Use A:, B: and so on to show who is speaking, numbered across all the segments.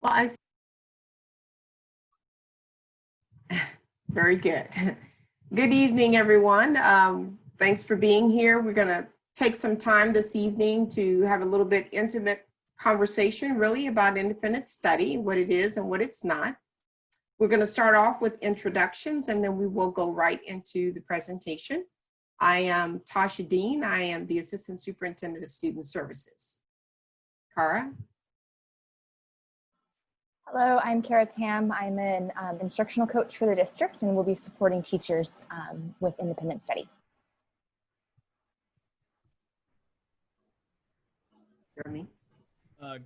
A: Well, very good. Good evening, everyone. Thanks for being here. We're going to take some time this evening to have a little bit intimate conversation really about independent study, what it is and what it's not. We're going to start off with introductions and then we will go right into the presentation. I am Tasha Dean. I am the Assistant Superintendent of Student Services. Kara?
B: Hello, I'm Kara Tam. I'm an instructional coach for the district and will be supporting teachers with independent study.
A: Jeremy?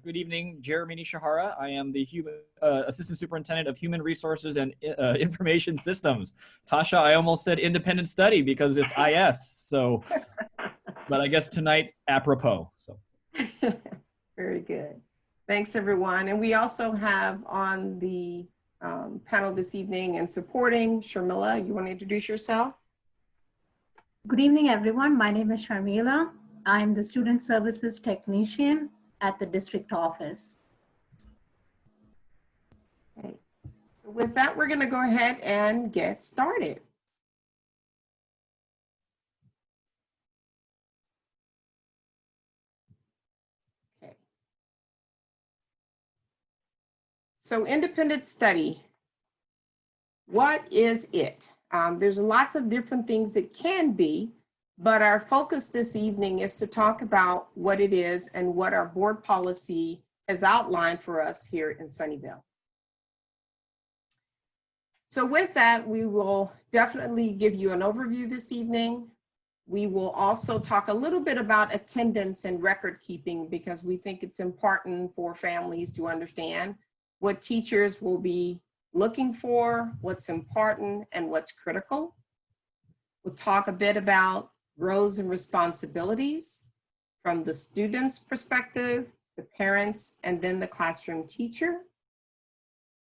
C: Good evening, Jeremy Nishihara. I am the Assistant Superintendent of Human Resources and Information Systems. Tasha, I almost said independent study because it's IS, so, but I guess tonight, apropos. So.
A: Very good. Thanks, everyone. And we also have on the panel this evening and supporting Sharmila. You want to introduce yourself?
D: Good evening, everyone. My name is Sharmila. I'm the Student Services Technician at the district office.
A: Okay. So with that, we're going to go ahead and get started. Okay. So independent study, what is it? There's lots of different things it can be, but our focus this evening is to talk about what it is and what our board policy has outlined for us here in Sunnyvale. So with that, we will definitely give you an overview this evening. We will also talk a little bit about attendance and record keeping because we think it's important for families to understand what teachers will be looking for, what's important, and what's critical. We'll talk a bit about roles and responsibilities from the student's perspective, the parents, and then the classroom teacher.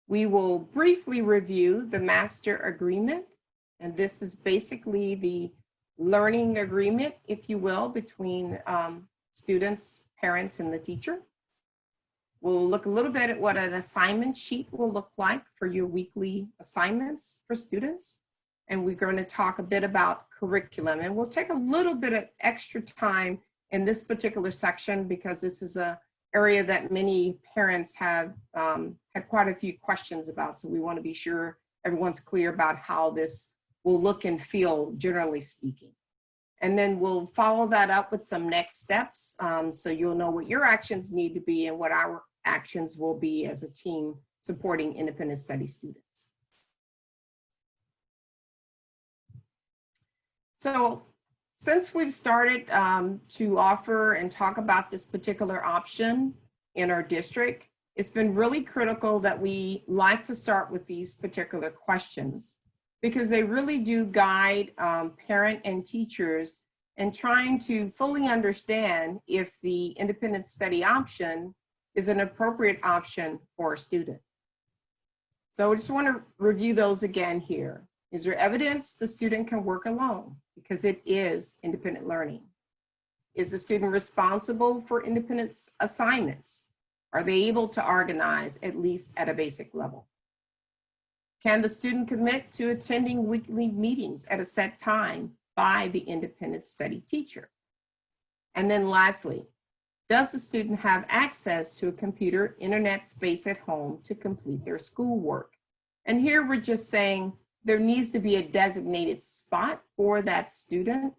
A: We will briefly review the master agreement, and this is basically the learning agreement, if you will, between students, parents, and the teacher. We'll look a little bit at what an assignment sheet will look like for your weekly assignments for students. And we're going to talk a bit about curriculum. And we'll take a little bit of extra time in this particular section because this is an area that many parents have had quite a few questions about. So we want to be sure everyone's clear about how this will look and feel, generally speaking. And then we'll follow that up with some next steps so you'll know what your actions need to be and what our actions will be as a team supporting independent study students. So since we've started to offer and talk about this particular option in our district, it's been really critical that we like to start with these particular questions because they really do guide parent and teachers in trying to fully understand if the independent study option is an appropriate option for a student. So I just want to review those again here. Is there evidence the student can work alone? Because it is independent learning. Is the student responsible for independent assignments? Are they able to organize at least at a basic level? Can the student commit to attending weekly meetings at a set time by the independent study teacher? And then lastly, does the student have access to a computer internet space at home to complete their schoolwork? And here we're just saying there needs to be a designated spot for that student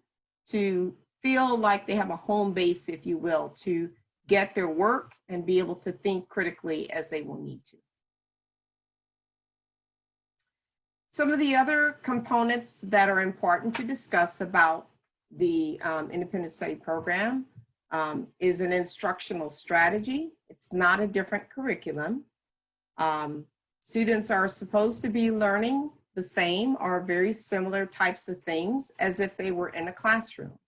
A: to feel like they have a home base, if you will, to get their work and be able to think critically as they will need to. Some of the other components that are important to discuss about the independent study program is an instructional strategy. It's not a different curriculum. Students are supposed to be learning the same or very similar types of things as if they were in a classroom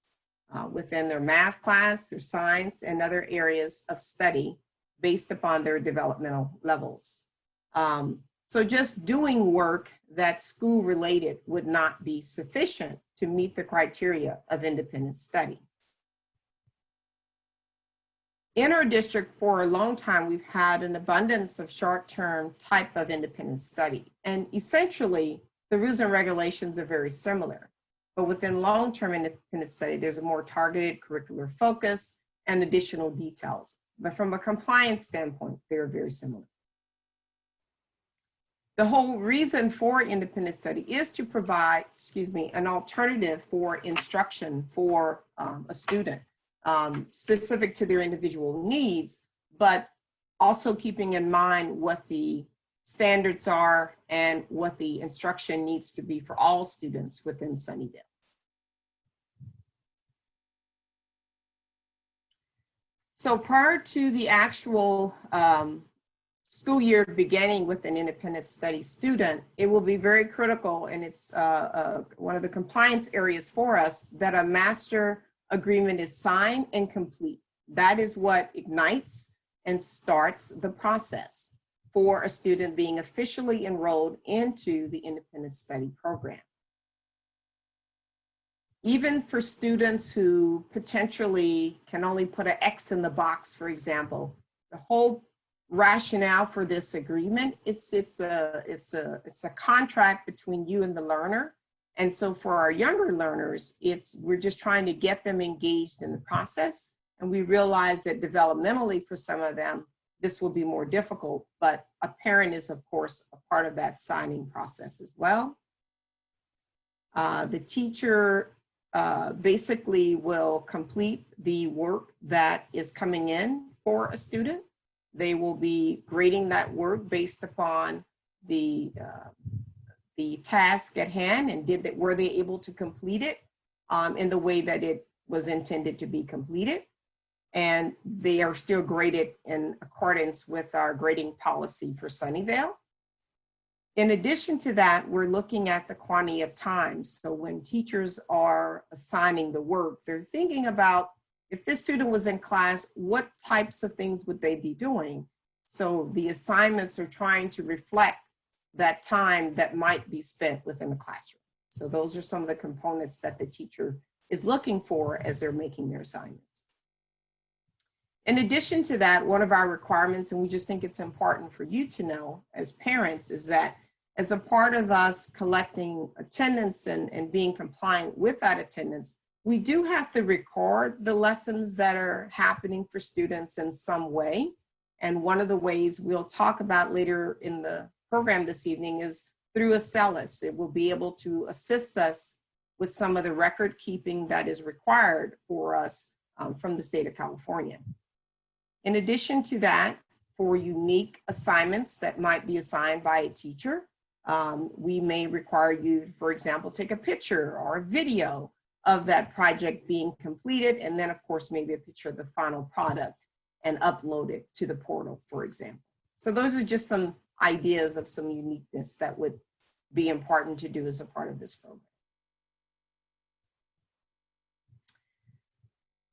A: within their math class, their science, and other areas of study based upon their developmental levels. So just doing work that's school related would not be sufficient to meet the criteria of independent study. In our district for a long time, we've had an abundance of short-term type of independent study. And essentially, the rules and regulations are very similar. But within long-term independent study, there's a more targeted curricular focus and additional details. But from a compliance standpoint, they're very similar. The whole reason for independent study is to provide, an alternative for instruction for a student, specific to their individual needs, but also keeping in mind what the standards are and what the instruction needs to be for all students within Sunnyvale. So prior to the actual school year beginning with an independent study student, it will be very critical, and it's one of the compliance areas for us, that a master agreement is signed and complete. That is what ignites and starts the process for a student being officially enrolled into the independent study program. Even for students who potentially can only put an X in the box, for example, the whole rationale for this agreement, it's a contract between you and the learner. And so for our younger learners, we're just trying to get them engaged in the process. And we realize that developmentally for some of them, this will be more difficult, but a parent is of course a part of that signing process as well. The teacher basically will complete the work that is coming in for a student. They will be grading that work based upon the task at hand, and were they able to complete it in the way that it was intended to be completed. And they are still graded in accordance with our grading policy for Sunnyvale. In addition to that, we're looking at the quantity of time. So when teachers are assigning the work, they're thinking about, if this student was in class, what types of things would they be doing? So the assignments are trying to reflect that time that might be spent within the classroom. So those are some of the components that the teacher is looking for as they're making their assignments. In addition to that, one of our requirements, and we just think it's important for you to know as parents, is that as a part of us collecting attendance and being compliant with that attendance, we do have to record the lessons that are happening for students in some way. And one of the ways we'll talk about later in the program this evening is through Acellus. It will be able to assist us with some of the record keeping that is required for us from the state of California. In addition to that, for unique assignments that might be assigned by a teacher, we may require you, for example, take a picture or a video of that project being completed, and then of course maybe a picture of the final product and upload it to the portal, for example. So those are just some ideas of some uniqueness that would be important to do as a part of this program.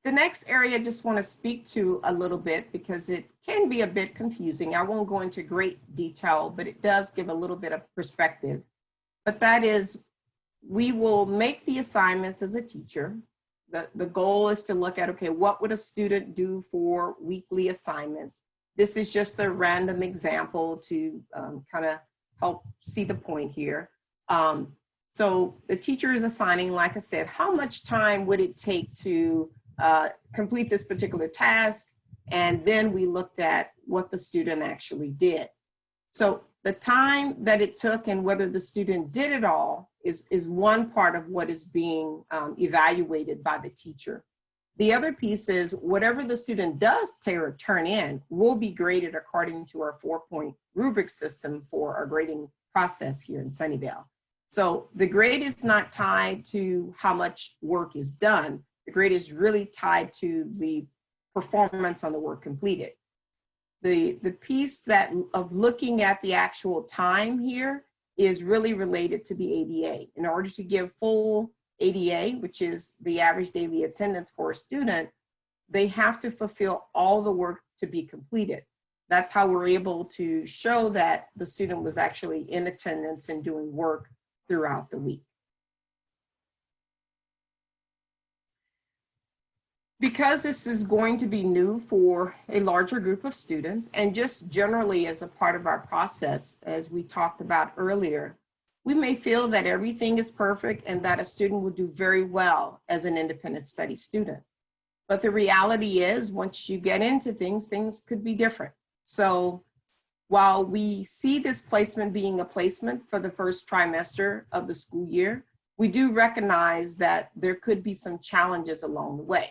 A: The next area I just want to speak to a little bit because it can be a bit confusing. I won't go into great detail, but it does give a little bit of perspective. But that is, we will make the assignments as a teacher. The goal is to look at, okay, what would a student do for weekly assignments? This is just a random example to kind of help see the point here. So the teacher is assigning, like I said, how much time would it take to complete this particular task? And then we looked at what the student actually did. So the time that it took and whether the student did it all is one part of what is being evaluated by the teacher. The other piece is whatever the student does turn in will be graded according to our 4-point rubric system for our grading process here in Sunnyvale. So the grade is not tied to how much work is done. The grade is really tied to the performance on the work completed. The piece of looking at the actual time here is really related to the ADA. In order to give full ADA, which is the average daily attendance for a student, they have to fulfill all the work to be completed. That's how we're able to show that the student was actually in attendance and doing work throughout the week. Because this is going to be new for a larger group of students, and just generally as a part of our process, as we talked about earlier, we may feel that everything is perfect and that a student will do very well as an independent study student. But the reality is, once you get into things, things could be different. So while we see this placement being a placement for the first trimester of the school year, we do recognize that there could be some challenges along the way.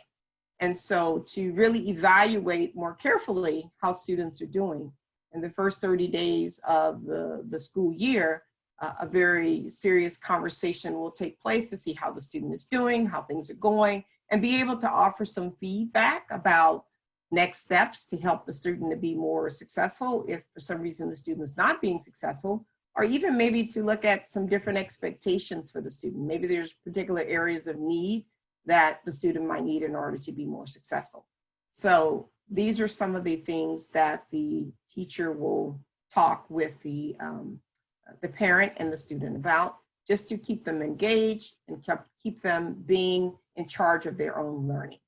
A: And so to really evaluate more carefully how students are doing in the first 30 days of the school year, a very serious conversation will take place to see how the student is doing, how things are going, and be able to offer some feedback about next steps to help the student to be more successful if for some reason the student is not being successful, or even maybe to look at some different expectations for the student. Maybe there's particular areas of need that the student might need in order to be more successful. So these are some of the things that the teacher will talk with the parent and the student about, just to keep them engaged and keep them being in charge of their own learning.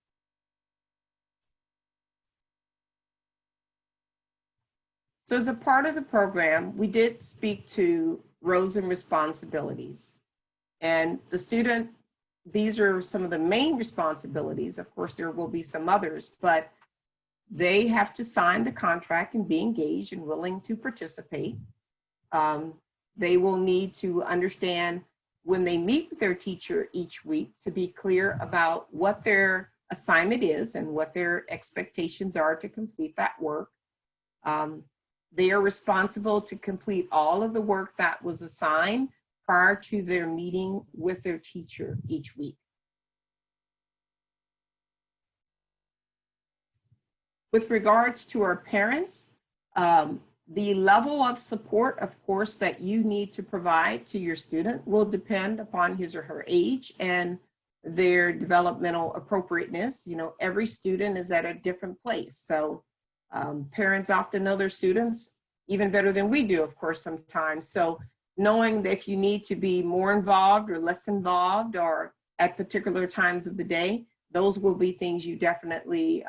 A: So as a part of the program, we did speak to roles and responsibilities. And the student, these are some of the main responsibilities. Of course, there will be some others, but they have to sign the contract and be engaged and willing to participate. They will need to understand when they meet with their teacher each week to be clear about what their assignment is and what their expectations are to complete that work. They are responsible to complete all of the work that was assigned prior to their meeting with their teacher each week. With regards to our parents, the level of support, of course, that you need to provide to your student will depend upon his or her age and their developmental appropriateness. You know, every student is at a different place. So parents often know their students even better than we do, of course, sometimes. So knowing that if you need to be more involved or less involved or at particular times of the day, those will be things you definitely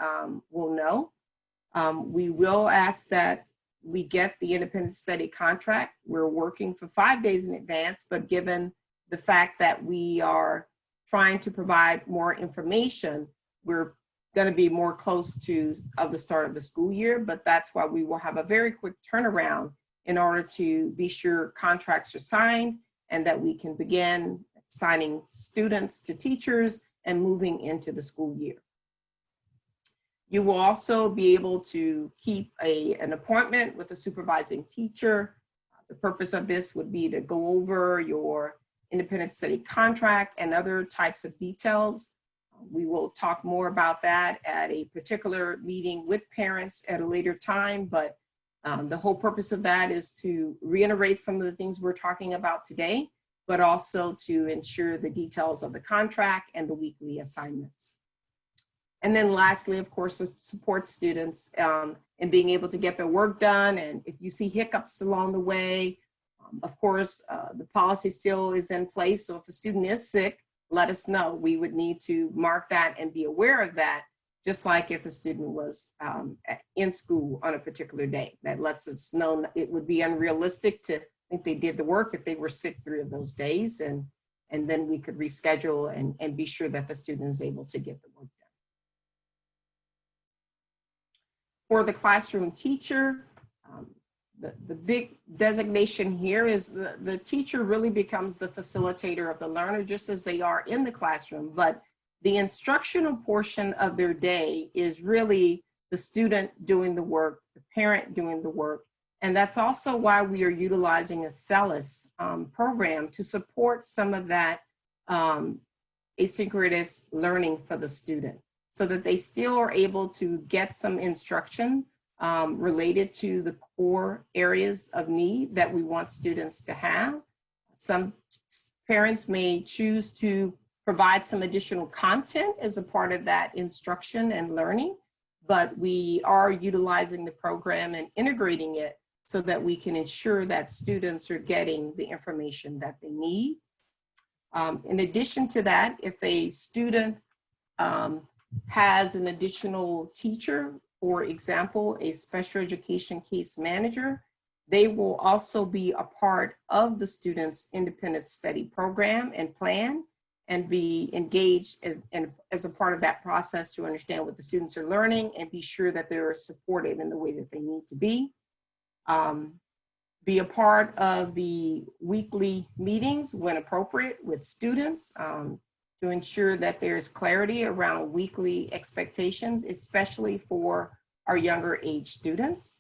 A: will know. We will ask that we get the independent study contract. We're working for 5 days in advance, but given the fact that we are trying to provide more information, we're going to be more close to the start of the school year, but that's why we will have a very quick turnaround in order to be sure contracts are signed and that we can begin signing students to teachers and moving into the school year. You will also be able to keep an appointment with a supervising teacher. The purpose of this would be to go over your independent study contract and other types of details. We will talk more about that at a particular meeting with parents at a later time, but the whole purpose of that is to reiterate some of the things we're talking about today, but also to ensure the details of the contract and the weekly assignments. And then lastly, of course, support students in being able to get their work done. And if you see hiccups along the way, of course, the policy still is in place. So if a student is sick, let us know. We would need to mark that and be aware of that, just like if a student was in school on a particular day. That lets us know it would be unrealistic to think they did the work if they were sick 3 of those days. And then we could reschedule and be sure that the student is able to get the work done. For the classroom teacher, the big designation here is the teacher really becomes the facilitator of the learner, just as they are in the classroom, but the instructional portion of their day is really the student doing the work, the parent doing the work, and that's also why we are utilizing a CELIS program to support some of that asynchronous learning for the student, so that they still are able to get some instruction related to the core areas of need that we want students to have. Some parents may choose to provide some additional content as a part of that instruction and learning, but we are utilizing the program and integrating it so that we can ensure that students are getting the information that they need. In addition to that, if a student has an additional teacher, for example, a special education case manager, they will also be a part of the student's independent study program and plan and be engaged as a part of that process to understand what the students are learning and be sure that they're supported in the way that they need to be. Be a part of the weekly meetings when appropriate with students to ensure that there's clarity around weekly expectations, especially for our younger age students.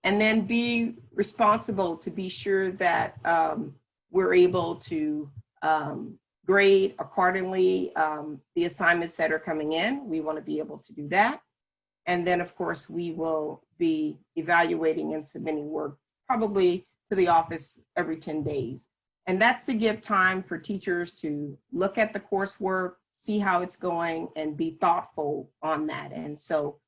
A: And then be responsible to be sure that we're able to grade accordingly the assignments that are coming in. We want to be able to do that. And then, of course, we will be evaluating and submitting work probably to the office every 10 days. And that's to give time for teachers to look at the coursework, see how it's going, and be thoughtful on that. And so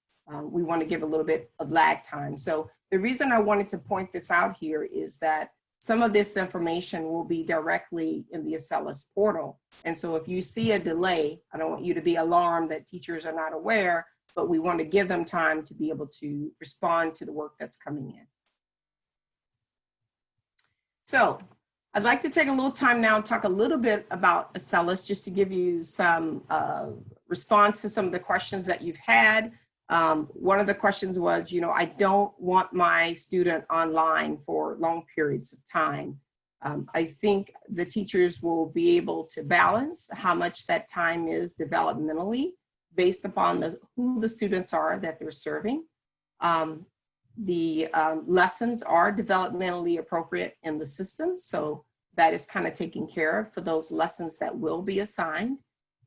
A: we want to give a little bit of lag time. So the reason I wanted to point this out here is that some of this information will be directly in the Acellus portal. And so if you see a delay, I don't want you to be alarmed that teachers are not aware, but we want to give them time to be able to respond to the work that's coming in. So I'd like to take a little time now and talk a little bit about Acellus, just to give you some response to some of the questions that you've had. One of the questions was, I don't want my student online for long periods of time. I think the teachers will be able to balance how much that time is developmentally based upon who the students are that they're serving. The lessons are developmentally appropriate in the system, so that is kind of taken care of for those lessons that will be assigned.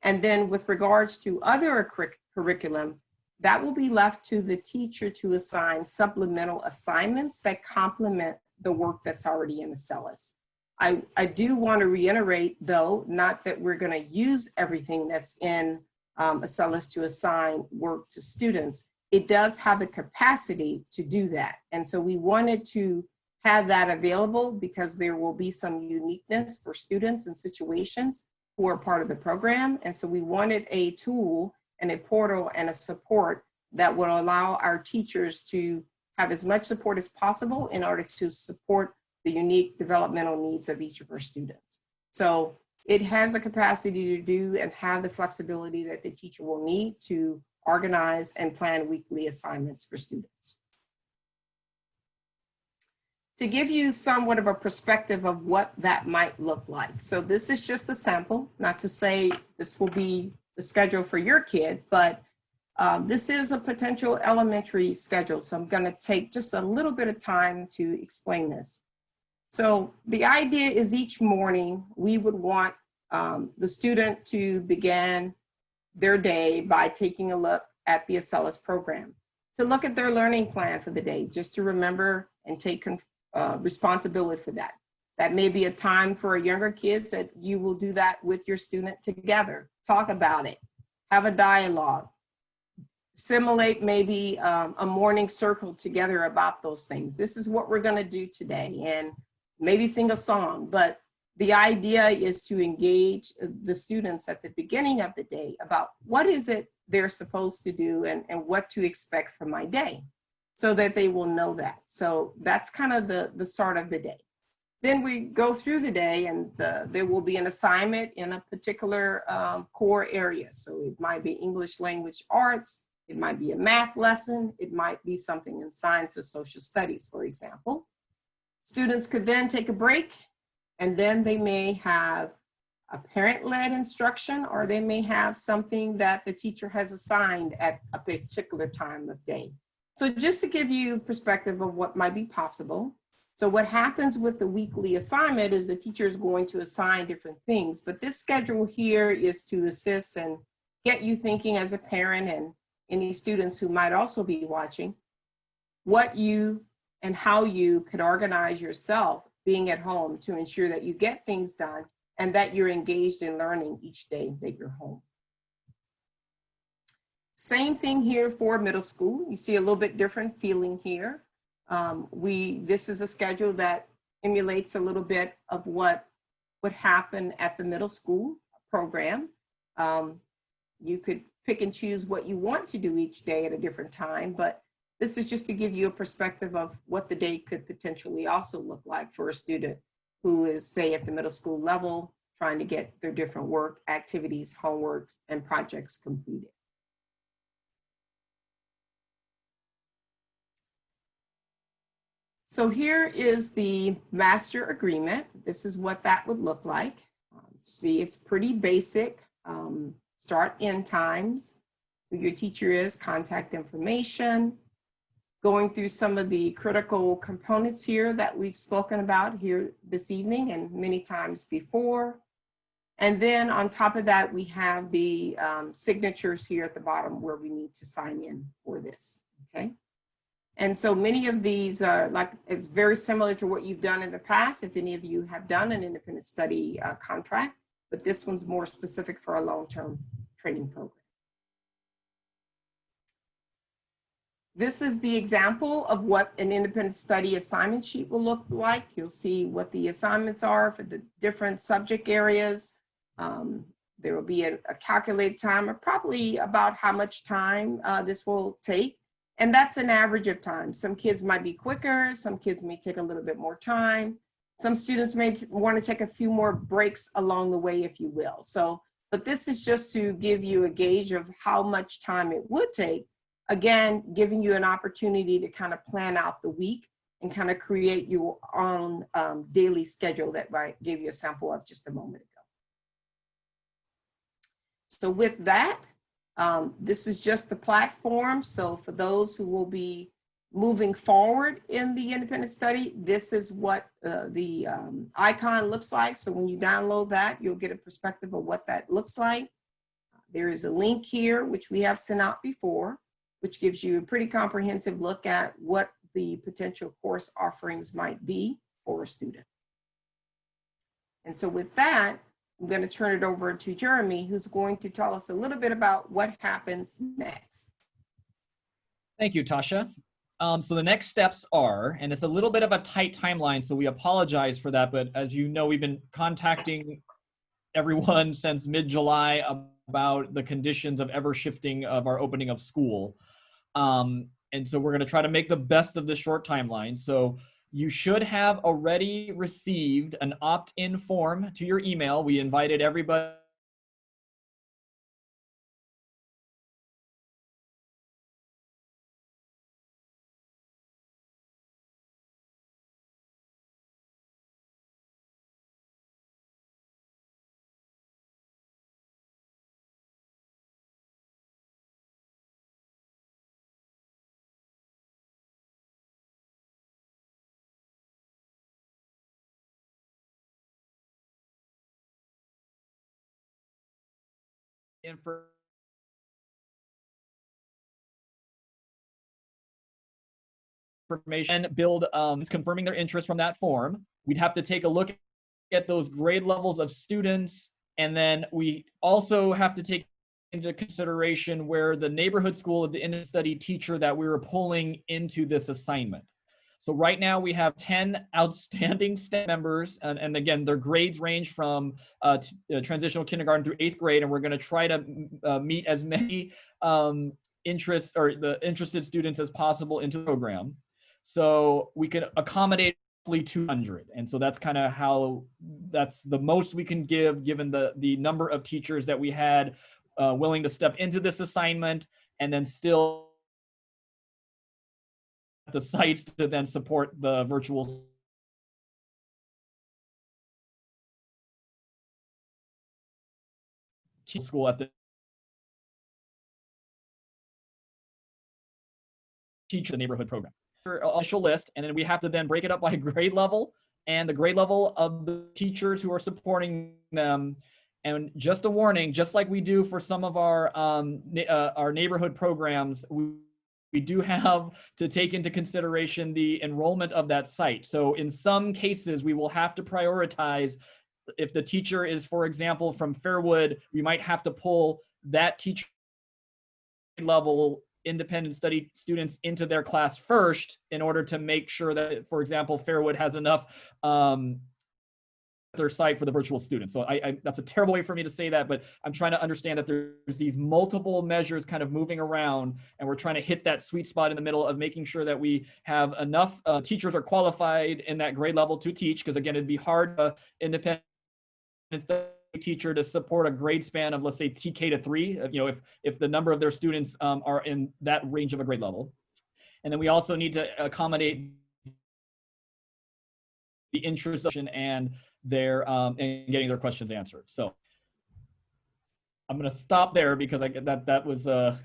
A: And then with regards to other curriculum, that will be left to the teacher to assign supplemental assignments that complement the work that's already in Acellus. I do want to reiterate, though, not that we're going to use everything that's in Acellus to assign work to students. It does have the capacity to do that. And so we wanted to have that available because there will be some uniqueness for students and situations who are part of the program. And so we wanted a tool and a portal and a support that would allow our teachers to have as much support as possible in order to support the unique developmental needs of each of our students. So it has a capacity to do and have the flexibility that the teacher will need to organize and plan weekly assignments for students. To give you somewhat of a perspective of what that might look like. So this is just a sample, not to say this will be the schedule for your kid, but this is a potential elementary schedule. So I'm going to take just a little bit of time to explain this. So the idea is each morning we would want the student to begin their day by taking a look at the Acellus program, to look at their learning plan for the day, just to remember and take responsibility for that. That may be a time for younger kids that you will do that with your student together. Talk about it, have a dialogue, simulate maybe a morning circle together about those things. This is what we're going to do today, and maybe sing a song. But the idea is to engage the students at the beginning of the day about what is it they're supposed to do and what to expect from my day, so that they will know that. So that's kind of the start of the day. Then we go through the day, and there will be an assignment in a particular core area. So it might be English language arts, it might be a math lesson, it might be something in science or social studies, for example. Students could then take a break, and then they may have a parent-led instruction, or they may have something that the teacher has assigned at a particular time of day. So just to give you perspective of what might be possible. So what happens with the weekly assignment is the teacher is going to assign different things, but this schedule here is to assist and get you thinking as a parent, and any students who might also be watching, what you and how you could organize yourself being at home to ensure that you get things done and that you're engaged in learning each day that you're home. Same thing here for middle school. You see a little bit different feeling here. This is a schedule that emulates a little bit of what would happen at the middle school program. You could pick and choose what you want to do each day at a different time, but this is just to give you a perspective of what the day could potentially also look like for a student who is, say, at the middle school level, trying to get their different work, activities, homeworks, and projects completed. So here is the master agreement. This is what that would look like. See, it's pretty basic. Start, end times, who your teacher is, contact information, going through some of the critical components here that we've spoken about here this evening and many times before. And then on top of that, we have the signatures here at the bottom where we need to sign in for this, okay? And so many of these are it's very similar to what you've done in the past, if any of you have done an independent study contract, but this one's more specific for a long-term training program. This is the example of what an independent study assignment sheet will look like. You'll see what the assignments are for the different subject areas. There will be a calculated time of probably about how much time this will take. And that's an average of time. Some kids might be quicker, some kids may take a little bit more time. Some students may want to take a few more breaks along the way, if you will. So, but this is just to give you a gauge of how much time it would take. Again, giving you an opportunity to kind of plan out the week and kind of create your own daily schedule that I gave you a sample of just a moment ago. So with that, this is just the platform. So for those who will be moving forward in the independent study, this is what the icon looks like. So when you download that, you'll get a perspective of what that looks like. There is a link here, which we have sent out before, which gives you a pretty comprehensive look at what the potential course offerings might be for a student. And so with that, I'm going to turn it over to Jeremy, who's going to tell us a little bit about what happens next.
C: Thank you, Tasha. So the next steps are, and it's a little bit of a tight timeline, so we apologize for that, but as you know, we've been contacting everyone since mid-July about the conditions of ever shifting of our opening of school. And so we're going to try to make the best of this short timeline. So you should have already received an opt-in form to your email. We invited everybody information, build confirming their interest from that form. We'd have to take a look at those grade levels of students, and then we also have to take into consideration where the neighborhood school of the independent study teacher that we were pulling into this assignment. So right now we have 10 outstanding staff members, and again, their grades range from transitional kindergarten through 8th grade, and we're going to try to meet as many interests or the interested students as possible into the program. So we can accommodate roughly 200, and so that's kind of how, that's the most we can give given the number of teachers that we had willing to step into this assignment, and then still the sites to then support the virtual school at the teacher the neighborhood program. Initial list, and then we have to then break it up by grade level and the grade level of the teachers who are supporting them. And just a warning, just like we do for some of our neighborhood programs, we do have to take into consideration the enrollment of that site. So in some cases, we will have to prioritize. If the teacher is, for example, from Fairwood, we might have to pull that teacher level independent study students into their class first in order to make sure that, for example, Fairwood has enough their site for the virtual students. So that's a terrible way for me to say that, but I'm trying to understand that there's these multiple measures kind of moving around, and we're trying to hit that sweet spot in the middle of making sure that we have enough teachers are qualified in that grade level to teach, because again, it'd be hard to independent study teacher to support a grade span of, let's say, TK to 3, if the number of their students are in that range of a grade level. And then we also need to accommodate the interest and their and getting their questions answered. So I'm going to stop there because that was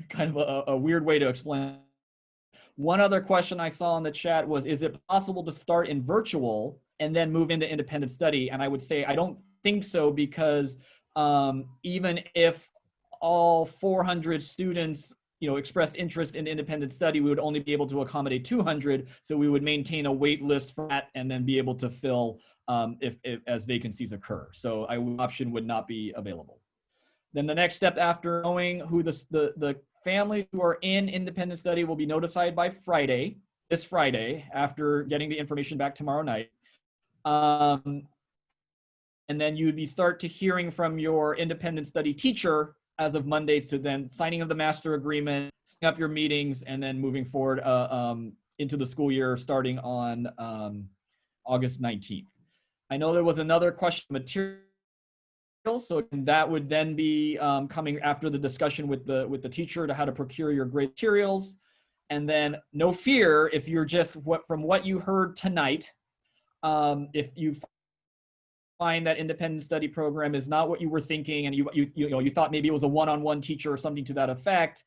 C: kind of a weird way to explain. One other question I saw in the chat was, is it possible to start in virtual and then move into independent study? And I would say I don't think so, because even if all 400 students expressed interest in independent study, we would only be able to accommodate 200. So we would maintain a wait list for that and then be able to fill if as vacancies occur. So option would not be available. Then the next step, after knowing who the families who are in independent study, will be notified by this Friday, after getting the information back tomorrow night. And then you'd start to hearing from your independent study teacher as of Mondays, to then signing of the master agreement, setting up your meetings, and then moving forward into the school year starting on August 19th. I know there was another question, materials, so that would then be coming after the discussion with the teacher to how to procure your grade materials. And then no fear, if you're just from what you heard tonight, if you find that independent study program is not what you were thinking, and you thought maybe it was a one-on-one teacher or something to that effect,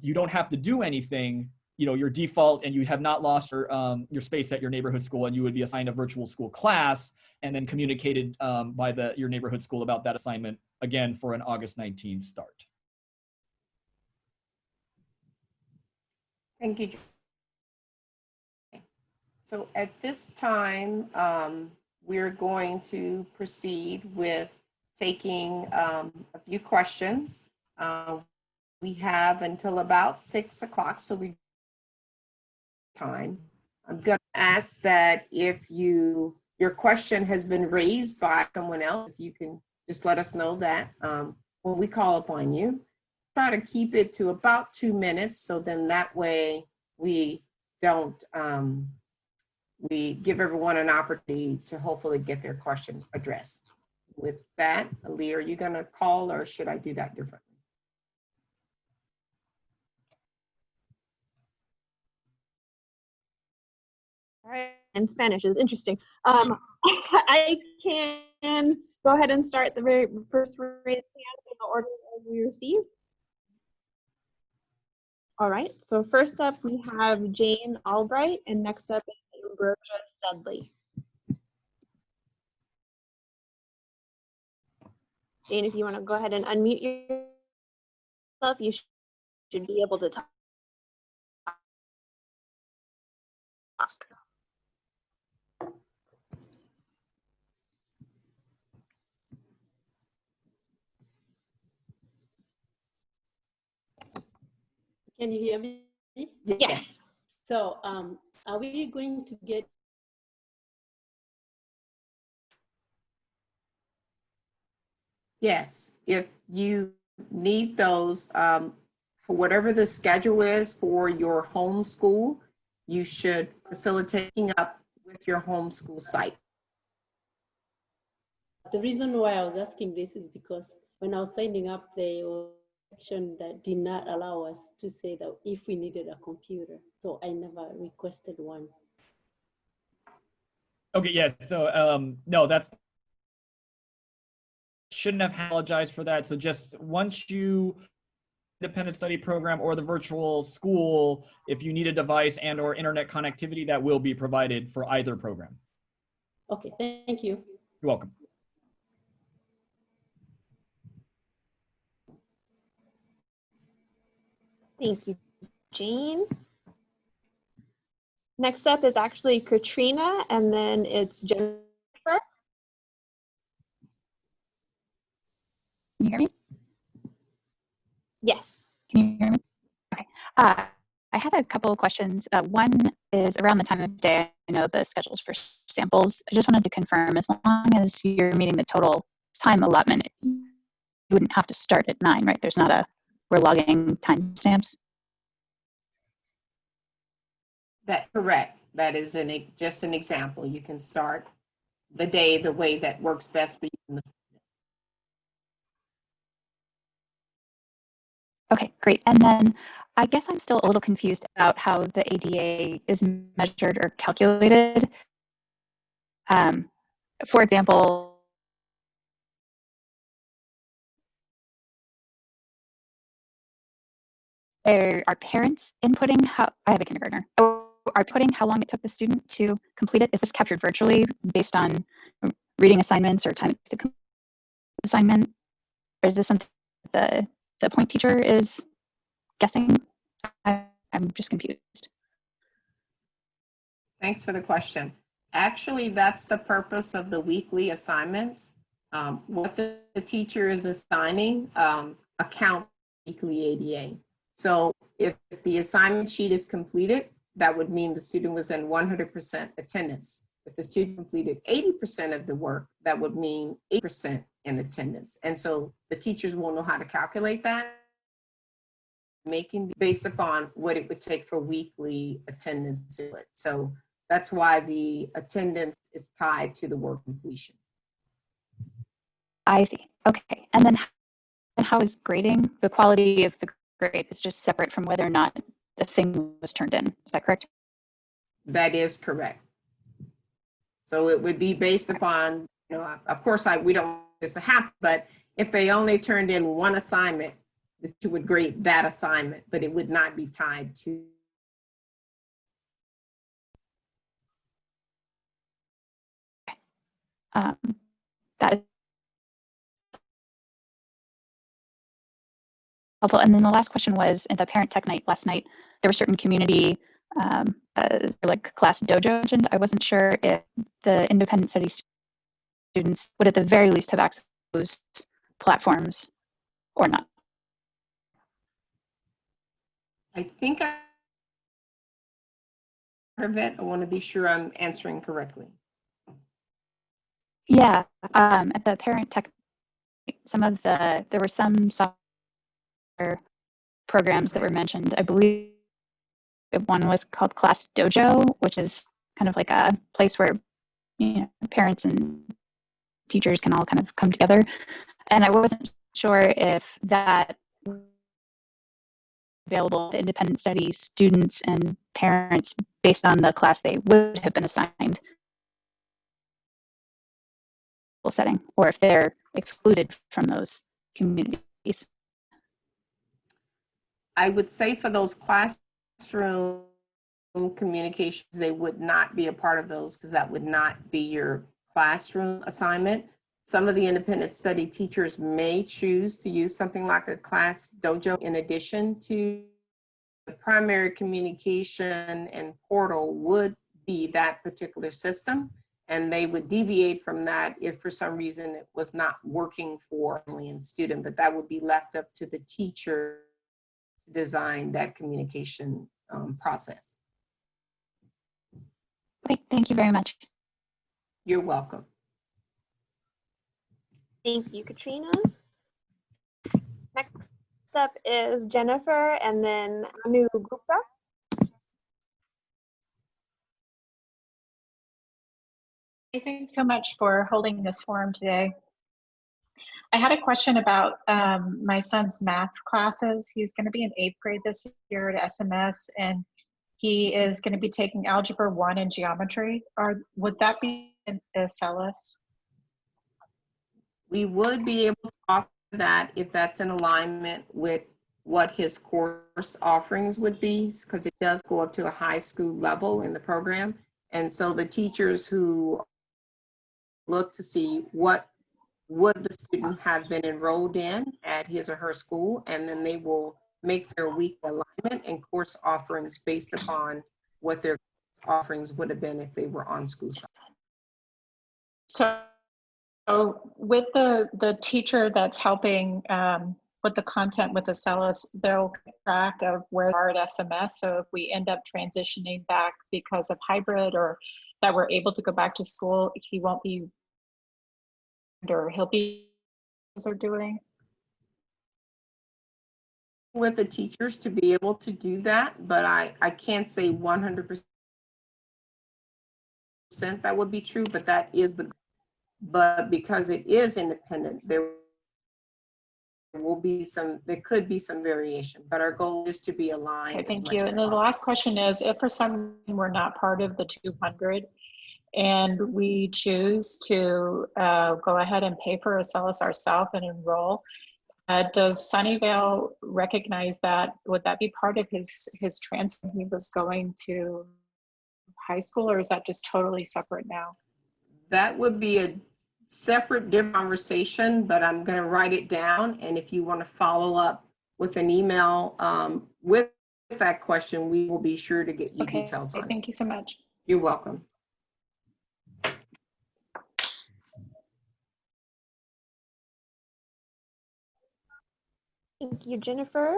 C: you don't have to do anything. Your default, and you have not lost your space at your neighborhood school, and you would be assigned a virtual school class and then communicated by your neighborhood school about that assignment, again, for an August 19th start.
A: Thank you. So at this time, we're going to proceed with taking a few questions. We have until about 6 o'clock, so we time. I'm going to ask that if your question has been raised by someone else, if you can just let us know that when we call upon you. Try to keep it to about 2 minutes, so then that way we don't we give everyone an opportunity to hopefully get their question addressed. With that, Ali, are you going to call, or should I do that differently?
E: All right, in Spanish is interesting. I can go ahead and start the very first raised hand in the order as we receive. All right, so first up we have Jane Albright, and next up is Ambrosia Studley. Jane, if you want to go ahead and unmute yourself, you should be able to talk.
F: Can you hear me?
E: Yes.
F: So are we going to get
A: Yes, if you need those, whatever the schedule is for your homeschool, you should facilitate up with your homeschool site.
F: The reason why I was asking this is because when I was signing up, there was a section that did not allow us to say that if we needed a computer. So I never requested one.
C: Okay, yes. So no, that's shouldn't have apologized for that. So just once you independent study program or the virtual school, if you need a device and or internet connectivity, that will be provided for either program.
F: Okay, thank you.
C: You're welcome.
E: Thank you, Jane. Next up is actually Katrina, and then it's Jennifer.
G: Can you hear me?
E: Yes.
G: Can you hear me? Okay. I had a couple of questions. One is around the time of day. I know the schedules for samples. I just wanted to confirm, as long as you're meeting the total time allotment, you wouldn't have to start at 9, right? There's not a, we're logging timestamps.
A: That's correct. That is just an example. You can start the day the way that works best for you.
G: Okay, great. And then I guess I'm still a little confused about how the ADA is measured or calculated. For example, are parents inputting how, I have a kindergartner, are putting how long it took the student to complete it? Is this captured virtually based on reading assignments or time to complete assignment? Or is this something the point teacher is guessing? I'm just confused.
A: Thanks for the question. Actually, that's the purpose of the weekly assignments. What the teacher is assigning account weekly ADA. So if the assignment sheet is completed, that would mean the student was in 100% attendance. If the student completed 80% of the work, that would mean 8% in attendance. And so the teachers will know how to calculate that, making based upon what it would take for weekly attendance. So that's why the attendance is tied to the work completion.
G: I see. Okay. And then how is grading? The quality of the grade is just separate from whether or not the thing was turned in. Is that correct?
A: That is correct. So it would be based upon, you know, of course, we don't want this to happen, but if they only turned in one assignment, that you would grade that assignment, but it would not be tied to.
G: That is helpful. And then the last question was, at the parent tech night last night, there were certain community like class dojo mentioned. I wasn't sure if the independent studies students would at the very least have access to those platforms or not.
A: I think I heard that. I want to be sure I'm answering correctly.
G: Yeah, at the parent tech, there were some software programs that were mentioned. I believe one was called Class Dojo, which is kind of like a place where, you know, parents and teachers can all kind of come together. And I wasn't sure if that available to independent study students and parents based on the class they would have been assigned setting, or if they're excluded from those communities.
A: I would say for those classroom communications, they would not be a part of those because that would not be your classroom assignment. Some of the independent study teachers may choose to use something like a class dojo in addition to the primary communication and portal would be that particular system. And they would deviate from that if for some reason it was not working for family and student, but that would be left up to the teacher to design that communication process.
G: Okay, thank you very much.
A: You're welcome.
E: Thank you, Katrina. Next up is Jennifer and then Anu Gupta.
H: Thanks so much for holding this forum today. I had a question about my son's math classes. He's going to be in 8th grade this year at SMS, and he is going to be taking Algebra 1 and Geometry. Would that be in SLS?
A: We would be able to offer that if that's in alignment with what his course offerings would be, because it does go up to a high school level in the program. And so the teachers who look to see what would the student have been enrolled in at his or her school, and then they will make their week alignment and course offerings based upon what their offerings would have been if they were on school side.
H: So with the teacher that's helping with the content with Acellus, they'll keep track of where they are at SMS. So if we end up transitioning back because of hybrid or that we're able to go back to school, he won't be, or he'll be, are doing.
A: With the teachers to be able to do that, but I can't say 100% that would be true, but that is the, but because it is independent, there will be some, there could be some variation, but our goal is to be aligned.
H: Okay, thank you. And then the last question is, if for some reason we're not part of the 200 and we choose to go ahead and pay for Acellus ourselves and enroll, does Sunnyvale recognize that? Would that be part of his transfer when he was going to high school, or is that just totally separate now?
A: That would be a separate, different conversation, but I'm going to write it down. And if you want to follow up with an email with that question, we will be sure to get you details on it.
H: Thank you so much.
A: You're welcome.
E: Thank you, Jennifer.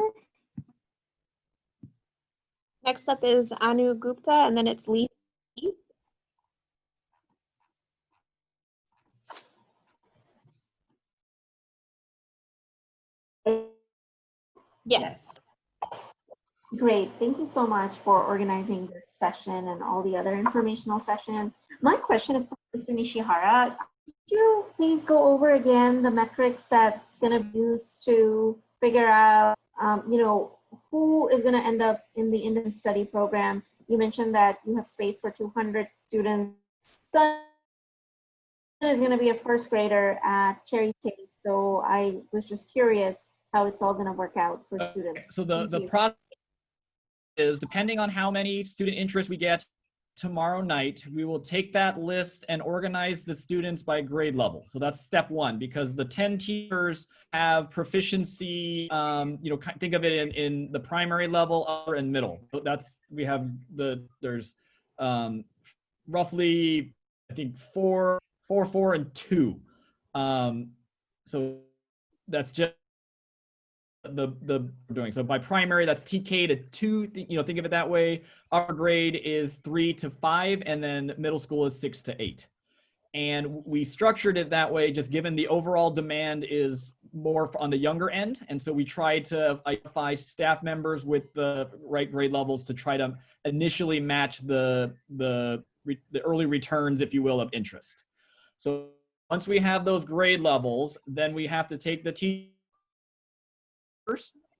E: Next up is Anu Gupta, and then it's Lee. Yes.
I: Great. Thank you so much for organizing this session and all the other informational session. My question is for Mr. Nishihara. Could you please go over again the metrics that's going to be used to figure out, who is going to end up in the independent study program? You mentioned that you have space for 200 students. Son is going to be a first grader at Cherry Chase, so I was just curious how it's all going to work out for students.
C: So the process is, depending on how many student interest we get tomorrow night, we will take that list and organize the students by grade level. So that's step one, because the 10 teachers have proficiency, think of it in the primary level, upper and middle. So that's, we have there's roughly, I think 4, and 2. So that's just the doing. So by primary, that's TK to 2, think of it that way. Our grade is 3 to 5, and then middle school is 6 to 8. And we structured it that way, just given the overall demand is more on the younger end. And so we tried to identify staff members with the right grade levels to try to initially match the early returns, if you will, of interest. So once we have those grade levels, then we have to take the teachers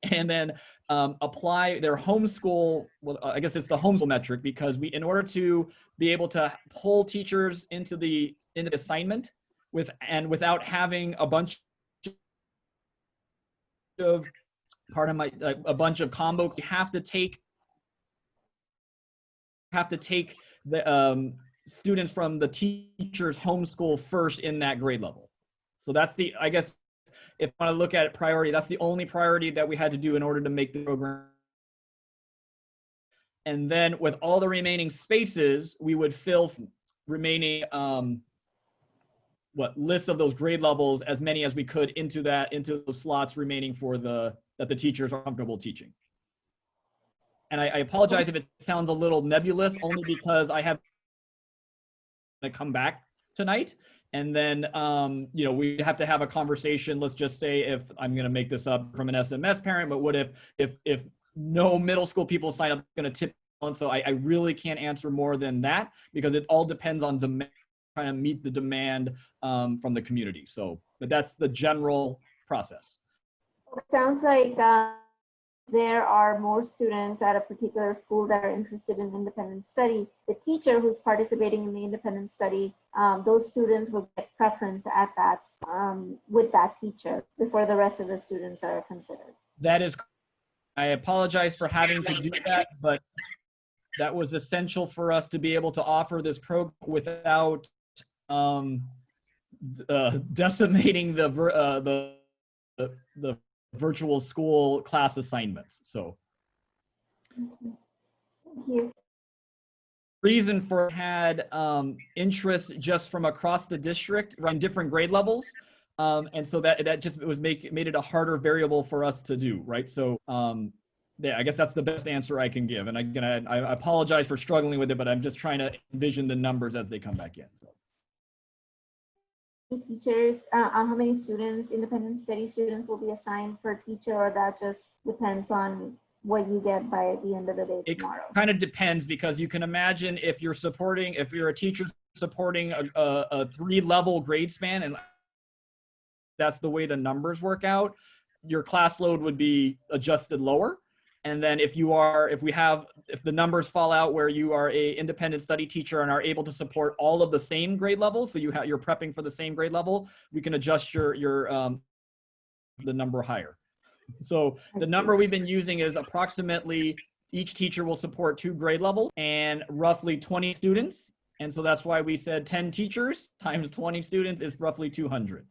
C: and then apply their homeschool. Well, I guess it's the homeschool metric, because in order to be able to pull teachers into the assignment without having a bunch of a bunch of combos, you have to take the students from the teacher's homeschool first in that grade level. So that's I guess, if I want to look at it priority, that's the only priority that we had to do in order to make the program. And then with all the remaining spaces, we would fill remaining lists of those grade levels, as many as we could into those slots remaining for that the teachers are comfortable teaching. And I apologize if it sounds a little nebulous, only because I have to come back tonight. And then, we have to have a conversation. Let's just say, if I'm going to make this up from an SMS parent, but what if no middle school people sign up, going to tip on? So I really can't answer more than that, because it all depends on demand, trying to meet the demand from the community. So, but that's the general process.
I: It sounds like there are more students at a particular school that are interested in independent study. The teacher who's participating in the independent study, those students will get preference at that with that teacher before the rest of the students are considered.
C: That is, I apologize for having to do that, but that was essential for us to be able to offer this program without decimating the virtual school class assignments. So
I: Thank you.
C: Reason for had interest just from across the district in different grade levels. And so that just made it a harder variable for us to do, right? So yeah, I guess that's the best answer I can give. And again, I apologize for struggling with it, but I'm just trying to envision the numbers as they come back in. So.
I: Teachers, how many students, independent study students, will be assigned per teacher, or that just depends on what you get by the end of the day tomorrow?
C: It kind of depends, because you can imagine if you're a teacher supporting a 3-level grade span, and that's the way the numbers work out, your class load would be adjusted lower. And then if the numbers fall out where you are a independent study teacher and are able to support all of the same grade level, so you're prepping for the same grade level, we can adjust the number higher. So the number we've been using is approximately each teacher will support 2 grade levels and roughly 20 students. And so that's why we said 10 teachers times 20 students is roughly 200.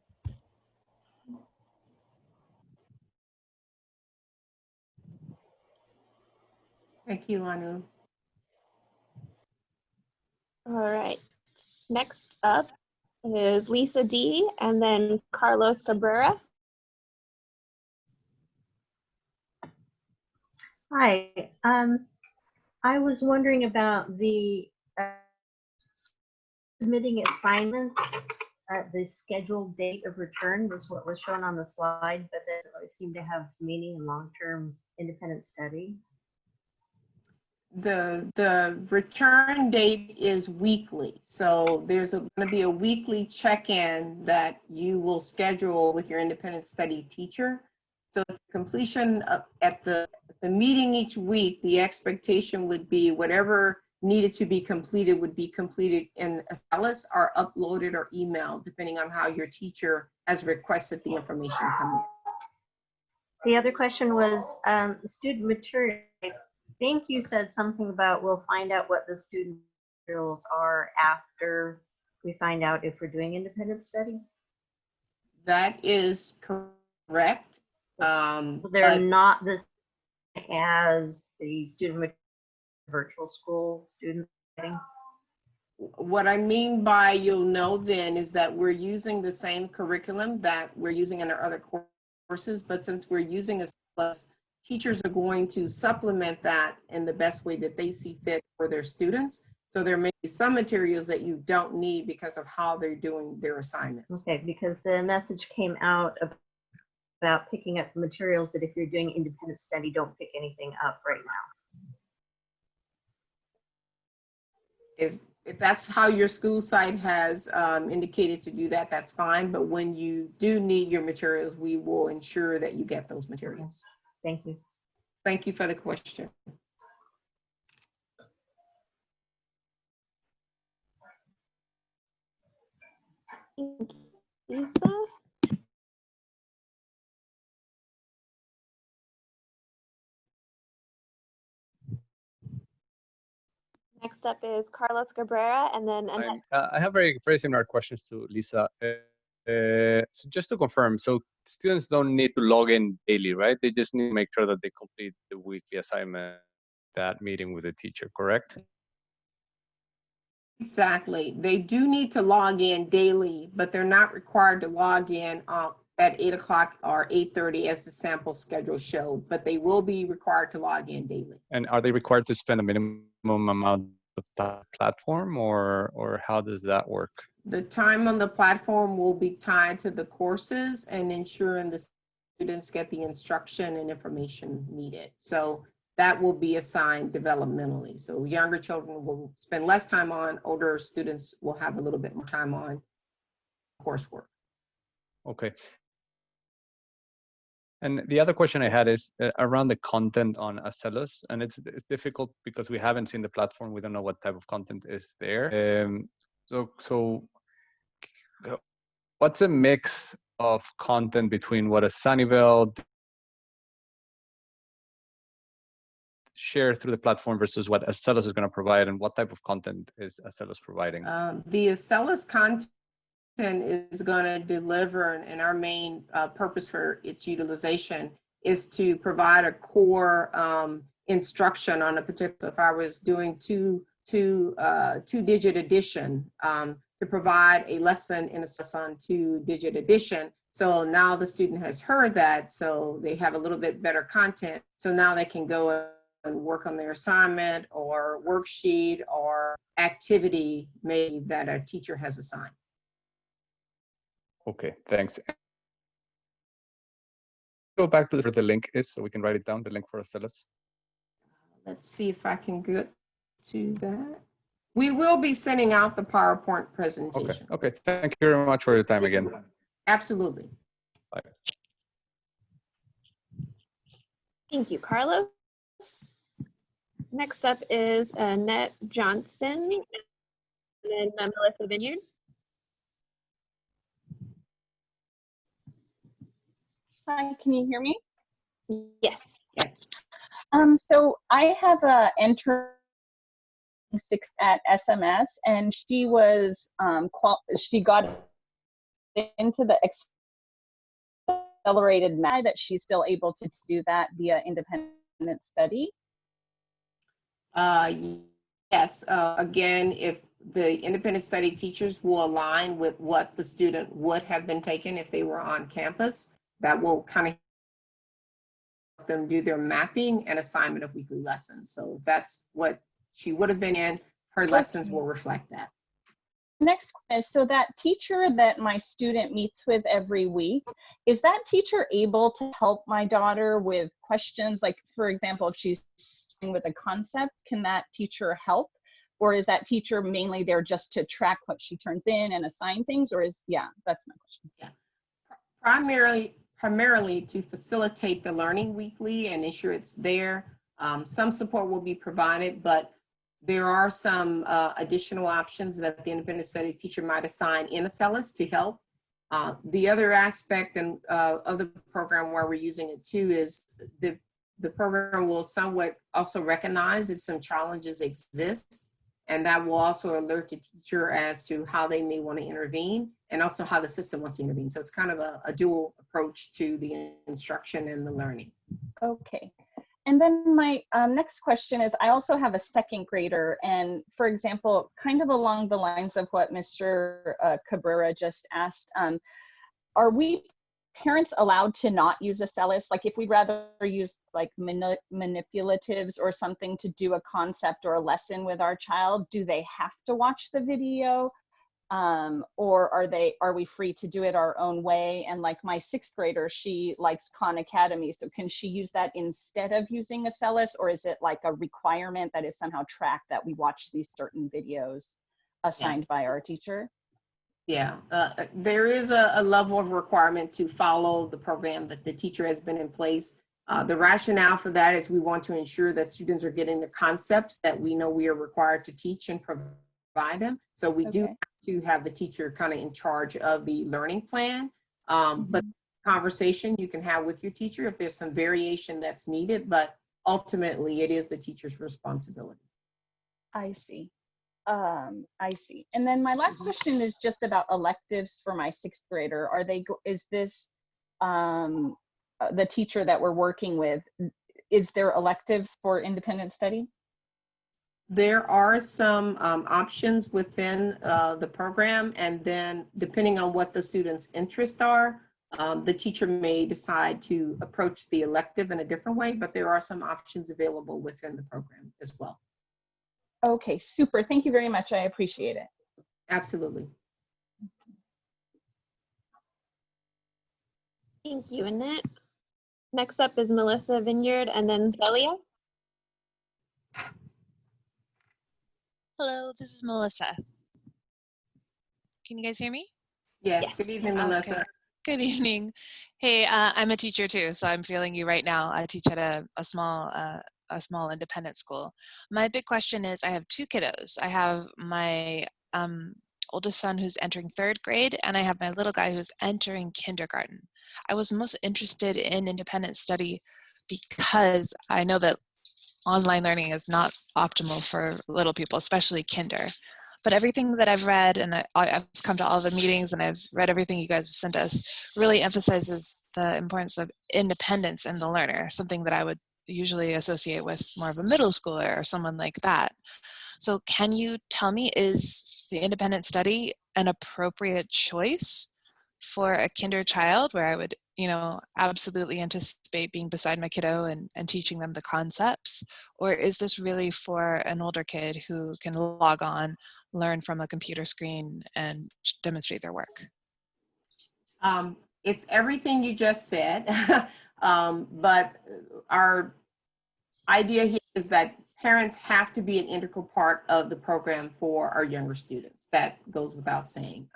A: Thank you, Anu.
E: All right. Next up is Lisa D. and then Carlos Cabrera.
J: Hi. I was wondering about the submitting assignments. The scheduled date of return was what was shown on the slide, but that doesn't really seem to have meaning in long-term independent study.
A: The return date is weekly. So there's going to be a weekly check-in that you will schedule with your independent study teacher. So at completion at the meeting each week, the expectation would be whatever needed to be completed would be completed in Acellus or uploaded or emailed, depending on how your teacher has requested the information come in.
J: The other question was student material. I think you said something about we'll find out what the student materials are after we find out if we're doing independent study.
A: That is correct.
J: They're not the same as the student virtual school student setting.
A: What I mean by you'll know then is that we're using the same curriculum that we're using in our other courses, but since we're using a plus, teachers are going to supplement that in the best way that they see fit for their students. So there may be some materials that you don't need because of how they're doing their assignments.
J: Okay, because the message came out about picking up materials that if you're doing independent study, don't pick anything up right now.
A: If that's how your school site has indicated to do that, that's fine. But when you do need your materials, we will ensure that you get those materials.
J: Thank you.
A: Thank you for the question.
E: Thank you, Lisa. Next up is Carlos Cabrera and then Annette.
K: I have very similar questions to Lisa. So just to confirm, so students don't need to log in daily, right? They just need to make sure that they complete the weekly assignment, that meeting with the teacher, correct?
A: Exactly. They do need to log in daily, but they're not required to log in at 8 o'clock or 8:30 as the sample schedule showed, but they will be required to log in daily.
K: And are they required to spend a minimum amount of the platform, or how does that work?
A: The time on the platform will be tied to the courses and ensuring the students get the instruction and information needed. So that will be assigned developmentally. So younger children will spend less time on, older students will have a little bit more time on coursework.
K: Okay. And the other question I had is around the content on Acellus, and it's difficult because we haven't seen the platform. We don't know what type of content is there. So what's a mix of content between what a Sunnyvale share through the platform versus what Acellus is going to provide, and what type of content is Acellus providing?
A: The Acellus content is going to deliver, and our main purpose for its utilization is to provide a core instruction on a particular. If I was doing two-digit addition, to provide a lesson in a on two-digit addition. So now the student has heard that, so they have a little bit better content. So now they can go and work on their assignment or worksheet or activity maybe that a teacher has assigned.
K: Okay, thanks. Go back to where the link is so we can write it down, the link for Acelas.
A: Let's see if I can get to that. We will be sending out the PowerPoint presentation.
K: Okay. Thank you very much for your time again.
A: Absolutely.
K: Bye.
E: Thank you, Carlos. Next up is Annette Johnson and then Melissa Vineyard.
L: Hi, can you hear me?
E: Yes.
A: Yes.
L: So I have a intern at SMS, and she was she got into the accelerated math that she's still able to do that via independent study.
A: Yes. Again, if the independent study teachers will align with what the student would have been taken if they were on campus, that will kind of help them do their mapping and assignment of weekly lessons. So if that's what she would have been in, her lessons will reflect that.
L: Next question is, so that teacher that my student meets with every week, is that teacher able to help my daughter with questions? Like, for example, if she's struggling with a concept, can that teacher help? Or is that teacher mainly there just to track what she turns in and assign things? Or is, yeah, that's my question.
A: Yeah. Primarily to facilitate the learning weekly and ensure it's there. Some support will be provided, but there are some additional options that the independent study teacher might assign in Acelas to help. The other aspect of the program where we're using it too is the program will somewhat also recognize if some challenges exist, and that will also alert the teacher as to how they may want to intervene and also how the system wants to intervene. So it's kind of a dual approach to the instruction and the learning.
L: Okay. And then my next question is, I also have a second grader, and for example, kind of along the lines of what Mr. Cabrera just asked, are we parents allowed to not use Acelas? Like if we'd rather use like manipulatives or something to do a concept or a lesson with our child, do they have to watch the video? Or are we free to do it our own way? And like my sixth grader, she likes Khan Academy. So can she use that instead of using Acelas, or is it like a requirement that is somehow tracked that we watch these certain videos assigned by our teacher?
A: Yeah, there is a level of requirement to follow the program that the teacher has been in place. The rationale for that is we want to ensure that students are getting the concepts that we know we are required to teach and provide them. So we do have to have the teacher kind of in charge of the learning plan. But conversation you can have with your teacher if there's some variation that's needed, but ultimately it is the teacher's responsibility.
L: I see. I see. And then my last question is just about electives for my sixth grader. Are they, is this the teacher that we're working with, is there electives for independent study?
A: There are some options within the program, and then depending on what the student's interests are, the teacher may decide to approach the elective in a different way, but there are some options available within the program as well.
L: Okay, super. Thank you very much. I appreciate it.
A: Absolutely.
E: Thank you, Annette. Next up is Melissa Vineyard and then Celia.
M: Hello, this is Melissa. Can you guys hear me?
A: Yes. Good evening, Melissa.
M: Okay. Good evening. Hey, I'm a teacher too, so I'm feeling you right now. I teach at a small independent school. My big question is, I have two kiddos. I have my oldest son who's entering third grade, and I have my little guy who's entering kindergarten. I was most interested in independent study because I know that online learning is not optimal for little people, especially kinder. But everything that I've read, and I've come to all the meetings and I've read everything you guys have sent us, really emphasizes the importance of independence in the learner, something that I would usually associate with more of a middle schooler or someone like that. So can you tell me, is the independent study an appropriate choice for a kinder child where I would, absolutely anticipate being beside my kiddo and teaching them the concepts? Or is this really for an older kid who can log on, learn from a computer screen, and demonstrate their work?
A: It's everything you just said, but our idea here is that parents have to be an integral part of the program for our younger students. That goes without saying.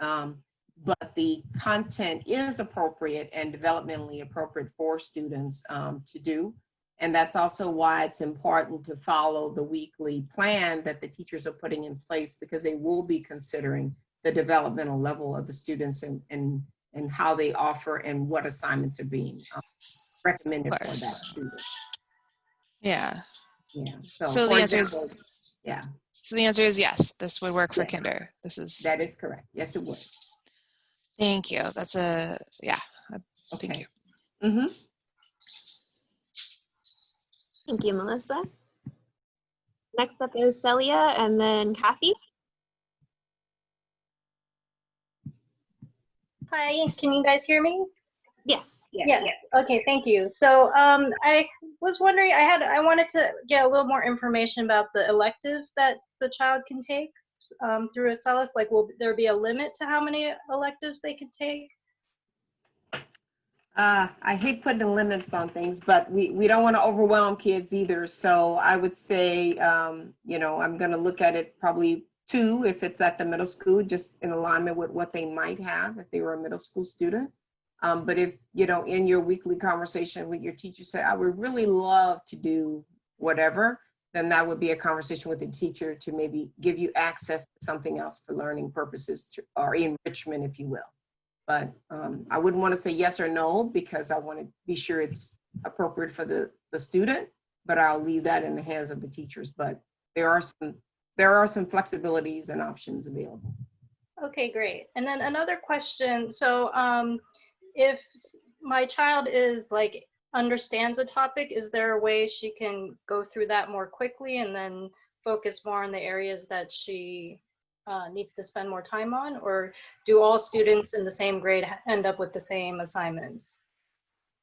A: But the content is appropriate and developmentally appropriate for students to do. And that's also why it's important to follow the weekly plan that the teachers are putting in place, because they will be considering the developmental level of the students and how they offer and what assignments are being recommended for that student.
M: Yeah.
A: Yeah.
M: So the answer
A: example,
M: is,
A: yeah.
M: So the answer is yes, this would work for
A: Yes.
M: kinder.
A: That is correct. Yes, it would.
M: Thank you. That's thank
A: Okay.
M: you.
A: Mm-hmm.
E: Thank you, Melissa. Next up is Celia and then Kathy.
N: Hi, can you guys hear me?
E: Yes.
N: Yes. Okay, thank you. So I was wondering, I wanted to get a little more information about the electives that the child can take through Acellus. Like, will there be a limit to how many electives they can take?
A: I hate putting limits on things, but we don't want to overwhelm kids either. So I would say, I'm going to look at it probably 2 if it's at the middle school, just in alignment with what they might have if they were a middle school student. But if, in your weekly conversation with your teacher say, I would really love to do whatever, then that would be a conversation with the teacher to maybe give you access to something else for learning purposes or enrichment, if you will. But I wouldn't want to say yes or no, because I want to be sure it's appropriate for the student, but I'll leave that in the hands of the teachers. But there are some flexibilities and options available.
N: Okay, great. And then another question. So if my child is understands a topic, is there a way she can go through that more quickly and then focus more on the areas that she needs to spend more time on? Or do all students in the same grade end up with the same assignments?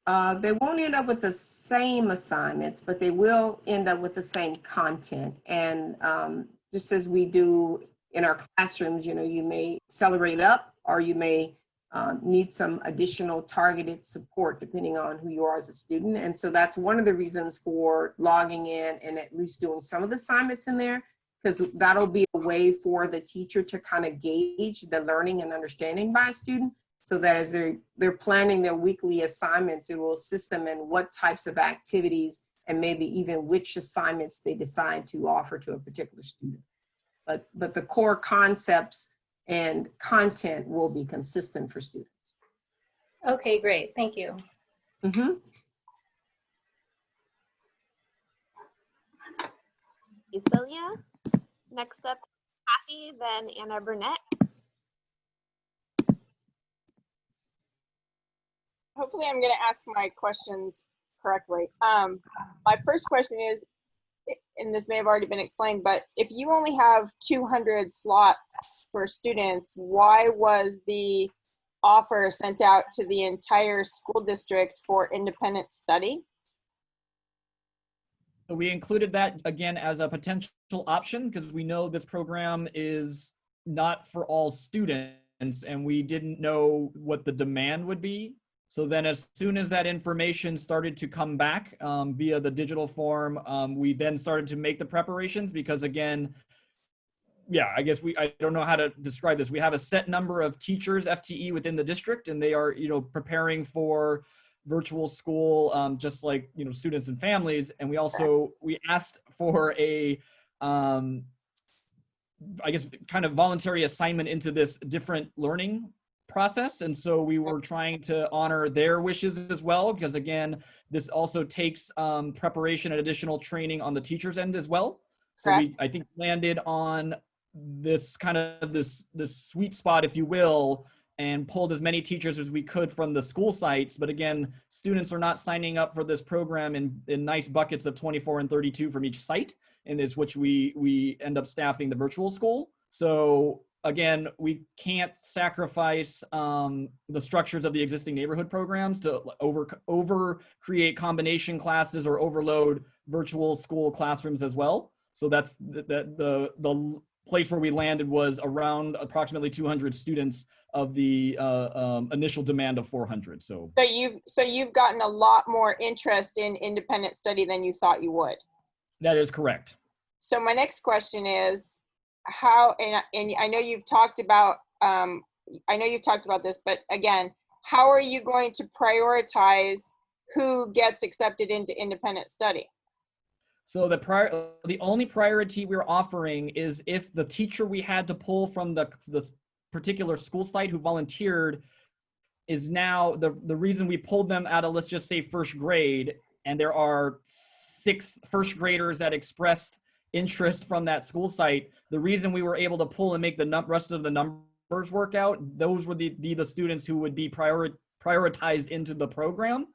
A: They won't end up with the same assignments, but they will end up with the same content. And just as we do in our classrooms, you may accelerate up, or you may need some additional targeted support depending on who you are as a student. And so that's one of the reasons for logging in and at least doing some of the assignments in there, because that'll be a way for the teacher to kind of gauge the learning and understanding by a student, so that as they're planning their weekly assignments, it will assist them in what types of activities and maybe even which assignments they decide to offer to a particular student. But the core concepts and content will be consistent for students.
N: Okay, great. Thank you.
A: Mm-hmm.
E: Thank you, Celia. Next up, Kathy, then Anna Burnett.
O: Hopefully I'm going to ask my questions correctly. My first question is, and this may have already been explained, but if you only have 200 slots for students, why was the offer sent out to the entire school district for independent study?
C: So we included that again as a potential option because we know this program is not for all students and we didn't know what the demand would be. So then as soon as that information started to come back via the digital form, we then started to make the preparations because again, yeah, I guess I don't know how to describe this. We have a set number of teachers, FTE within the district, and they are, preparing for virtual school, just like, students and families. And we also, we asked for a, I guess, kind of voluntary assignment into this different learning process. And so we were trying to honor their wishes as well, because again, this also takes preparation and additional training on the teacher's end as well. So I think landed on this kind of this sweet spot, if you will, and pulled as many teachers as we could from the school sites. But again, students are not signing up for this program in nice buckets of 24 and 32 from each site. in which we end up staffing the virtual school. So again, we can't sacrifice the structures of the existing neighborhood programs to over create combination classes or overload virtual school classrooms as well. So that's the place where we landed was around approximately 200 students of the initial demand of 400. So
O: you've gotten a lot more interest in independent study than you thought you would.
C: That is correct.
O: So my next question is how, and I know you've talked about this, but again, how are you going to prioritize who gets accepted into independent study?
C: So the only priority we're offering is if the teacher we had to pull from the particular school site who volunteered is now the reason we pulled them out of, let's just say, first grade, and there are 6 first graders that expressed interest from that school site. The reason we were able to pull and make the rest of the numbers work out, those were the students who would be prioritized into the program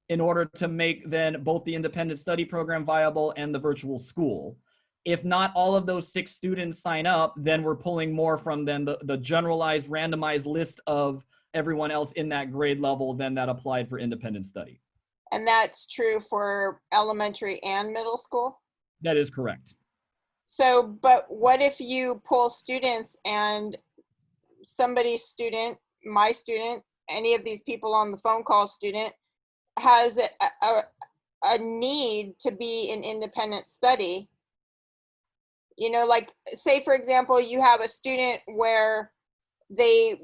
C: in order to make then both the independent study program viable and the virtual school. If not all of those 6 students sign up, then we're pulling more from then the generalized randomized list of everyone else in that grade level then that applied for independent study.
O: And that's true for elementary and middle school?
C: That is correct.
O: So, but what if you pull students and somebody's student, my student, any of these people on the phone call student, has a need to be in independent study? You know, like say for example, you have a student where they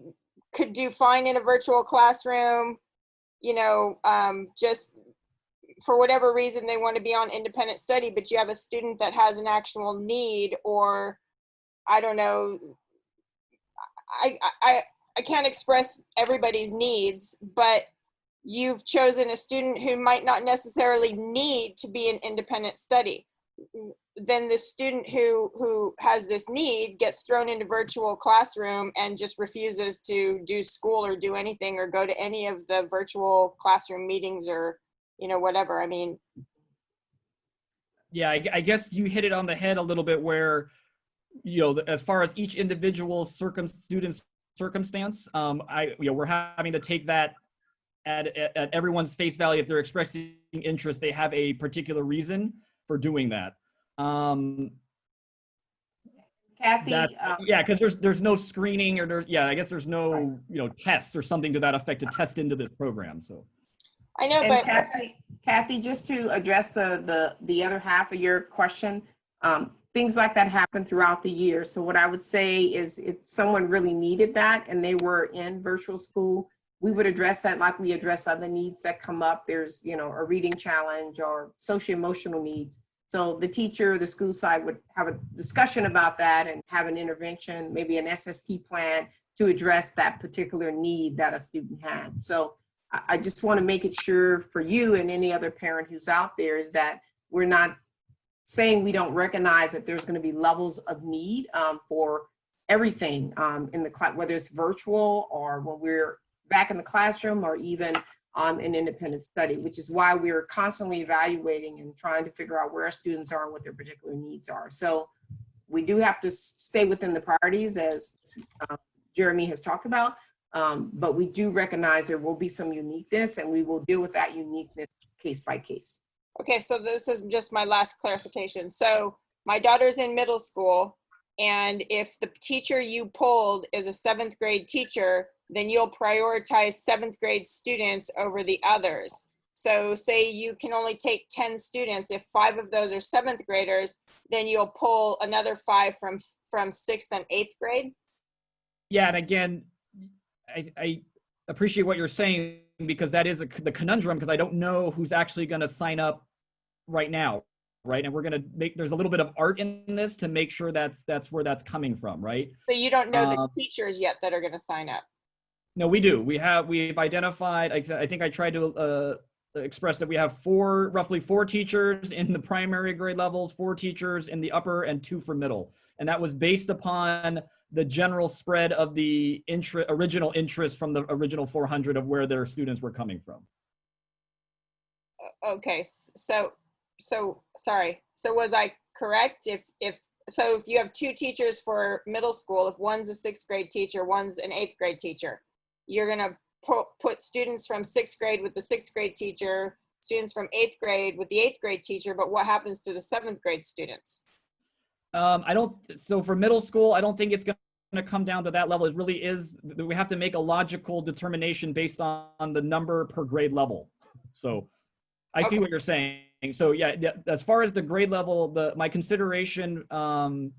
O: could do fine in a virtual classroom, you know, just for whatever reason they want to be on independent study, but you have a student that has an actual need, or I don't know, I can't express everybody's needs, but you've chosen a student who might not necessarily need to be in independent study. Then the student who has this need gets thrown into virtual classroom and just refuses to do school or do anything or go to any of the virtual classroom meetings or, you know, whatever. I mean,
C: yeah, I guess you hit it on the head a little bit where, you know, as far as each individual student's circumstance, we're having to take that at everyone's face value. If they're expressing interest, they have a particular reason for doing that.
A: Kathy,
C: yeah, because there's no screening or I guess there's no tests or something to that effect to test into this program. So
O: I know,
A: and
O: but
A: Kathy, just to address the other half of your question, things like that happen throughout the year. So what I would say is if someone really needed that and they were in virtual school, we would address that like we address other needs that come up. There's, a reading challenge or socio-emotional needs. So the teacher, the school side would have a discussion about that and have an intervention, maybe an SST plan to address that particular need that a student had. So I just want to make it sure for you and any other parent who's out there is that we're not saying we don't recognize that there's going to be levels of need for everything in the class, whether it's virtual or when we're back in the classroom or even in independent study, which is why we're constantly evaluating and trying to figure out where our students are and what their particular needs are. So we do have to stay within the priorities as Jeremy has talked about, but we do recognize there will be some uniqueness and we will deal with that uniqueness case by case.
O: Okay, so this is just my last clarification. So my daughter's in middle school, and if the teacher you pulled is a 7th grade teacher, then you'll prioritize 7th grade students over the others. So say you can only take 10 students. If 5 of those are 7th graders, then you'll pull another 5 from 6th and 8th grade.
C: Yeah, and again, I appreciate what you're saying because that is the conundrum, because I don't know who's actually going to sign up right now, right? And we're going to there's a little bit of art in this to make sure that's where that's coming from, right?
O: So you don't know the teachers yet that are going to sign up.
C: No, we do. We've identified, I think I tried to express that we have roughly four teachers in the primary grade levels, 4 teachers in the upper, and 2 for middle. And that was based upon the general spread of the original interest from the original 400 of where their students were coming from.
O: Okay, so so sorry. So was I correct? If you have two teachers for middle school, if one's a 6th grade teacher, one's an 8th grade teacher, you're gonna put students from 6th grade with the 6th grade teacher, students from 8th grade with the 8th grade teacher, but what happens to the 7th grade students?
C: So for middle school, I don't think it's going to come down to that level. It really is, we have to make a logical determination based on the number per grade level. So I see what you're saying. So yeah, as far as the grade level, my consideration, I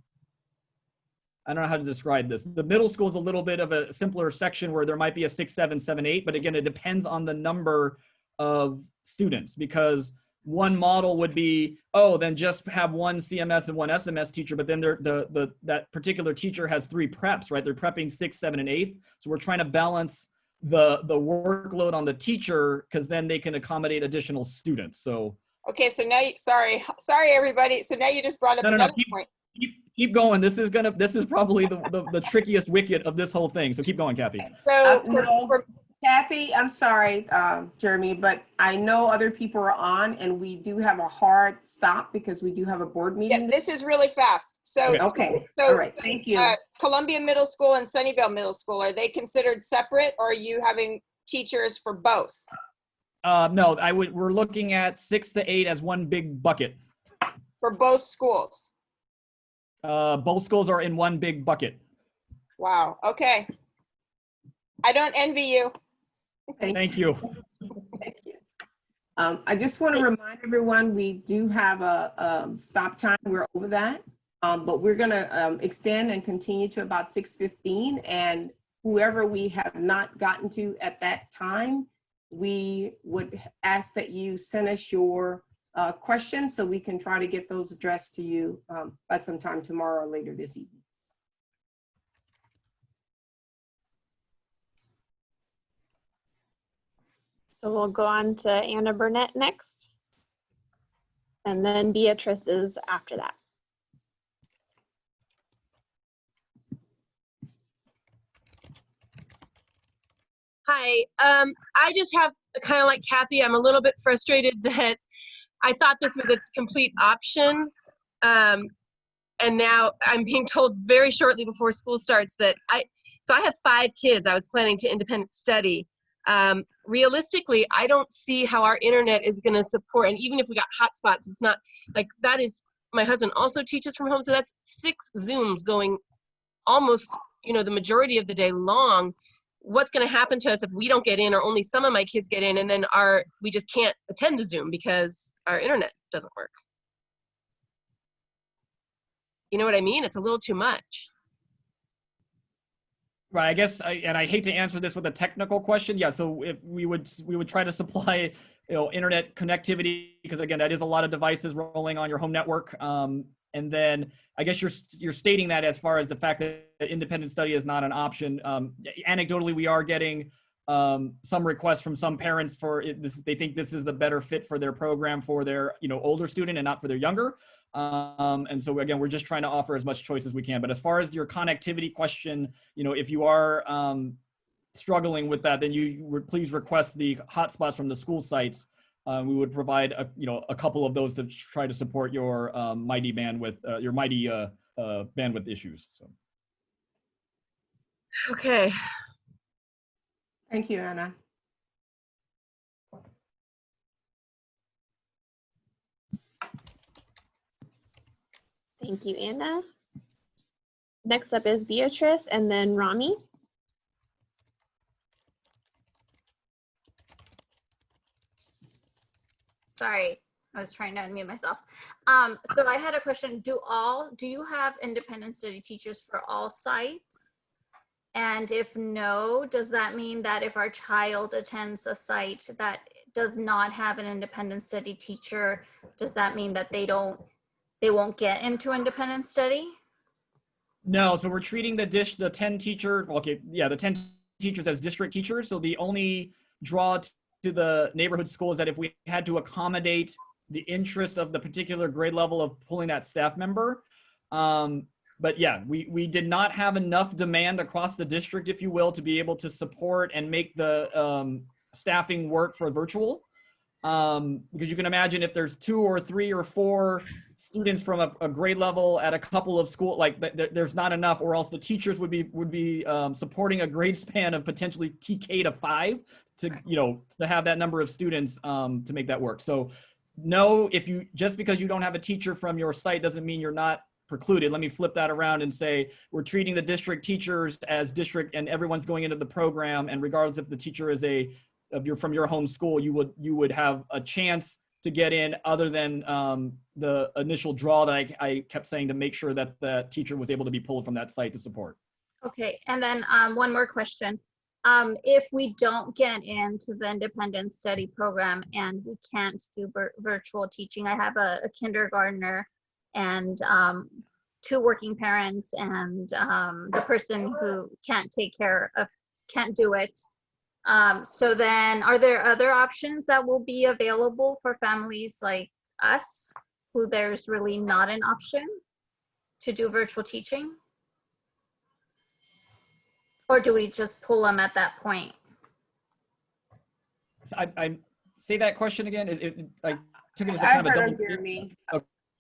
C: don't know how to describe this. The middle school is a little bit of a simpler section where there might be a 6, 7, 7, 8, but again, it depends on the number of students, because one model would be, oh, then just have one CMS and one SMS teacher, but then that particular teacher has 3 preps, right? They're prepping 6, 7, and 8. So we're trying to balance the workload on the teacher, because then they can accommodate additional students. So
O: okay, so now sorry everybody. So now you just brought up another point.
C: Keep going. This is probably the trickiest wicket of this whole thing. So keep going, Kathy.
O: So
A: Kathy, I'm sorry, Jeremy, but I know other people are on, and we do have a hard stop because we do have a board meeting.
O: Yeah, this is really fast. So
A: okay,
O: so,
A: all right, thank you.
O: Columbia Middle School and Sunnyvale Middle School, are they considered separate, or are you having teachers for both?
C: No, we're looking at 6 to 8 as one big bucket.
O: For both schools?
C: Both schools are in one big bucket.
O: Wow, okay. I don't envy you.
C: Thank you.
A: Thank you. I just want to remind everyone, we do have a stop time. We're over that, but we're going to extend and continue to about 6:15. And whoever we have not gotten to at that time, we would ask that you send us your questions so we can try to get those addressed to you by sometime tomorrow or later this evening.
E: So we'll go on to Anna Burnett next. And then Beatrice is after that.
P: Hi, I just have kind of like Kathy, I'm a little bit frustrated that I thought this was a complete option. And now I'm being told very shortly before school starts that so I have 5 kids I was planning to independent study. Realistically, I don't see how our internet is going to support, and even if we got hotspots, it's not like that is, my husband also teaches from home, so that's 6 Zooms going almost, the majority of the day long. What's going to happen to us if we don't get in, or only some of my kids get in, and then we just can't attend the Zoom because our internet doesn't work? You know what I mean? It's a little too much.
C: Right, I guess, and I hate to answer this with a technical question. Yeah, so if we would try to supply, internet connectivity, because again, that is a lot of devices rolling on your home network. And then I guess you're stating that as far as the fact that independent study is not an option. Anecdotally, we are getting some requests from some parents for this. They think this is a better fit for their program for their older student and not for their younger. And so again, we're just trying to offer as much choice as we can. But as far as your connectivity question, if you are struggling with that, then you would please request the hotspots from the school sites. We would provide a couple of those to try to support your mighty bandwidth, bandwidth issues. So.
P: Okay.
A: Thank you, Anna.
E: Thank you, Anna. Next up is Beatrice and then Rami.
Q: Sorry, I was trying to unmute myself. So I had a question. Do you have independent study teachers for all sites? And if no, does that mean that if our child attends a site that does not have an independent study teacher, does that mean that they won't get into independent study?
C: No, so we're treating the 10 teachers as district teachers. So the only draw to the neighborhood school is that if we had to accommodate the interest of the particular grade level of pulling that staff member. But yeah, we did not have enough demand across the district, if you will, to be able to support and make the staffing work for virtual. because you can imagine if there's 2 or 3 or 4 students from a grade level at a couple of school, like there's not enough, or else the teachers would be supporting a grade span of potentially TK to 5 to, you know, to have that number of students to make that work. So no, just because you don't have a teacher from your site doesn't mean you're not precluded. Let me flip that around and say we're treating the district teachers as district, and everyone's going into the program, and regardless if the teacher is from your home school, you would have a chance to get in, other than the initial draw that I kept saying, to make sure that the teacher was able to be pulled from that site to support.
Q: Okay, and then one more question. If we don't get into the independent study program and we can't do virtual teaching, I have a kindergartner and 2 working parents, and the person who can't do it. So then, are there other options that will be available for families like us, who there's really not an option to do virtual teaching? Or do we just pull them at that point?
C: I say that question again. I took it as a
A: I
C: kind of a
A: heard
C: double.
A: Jeremy.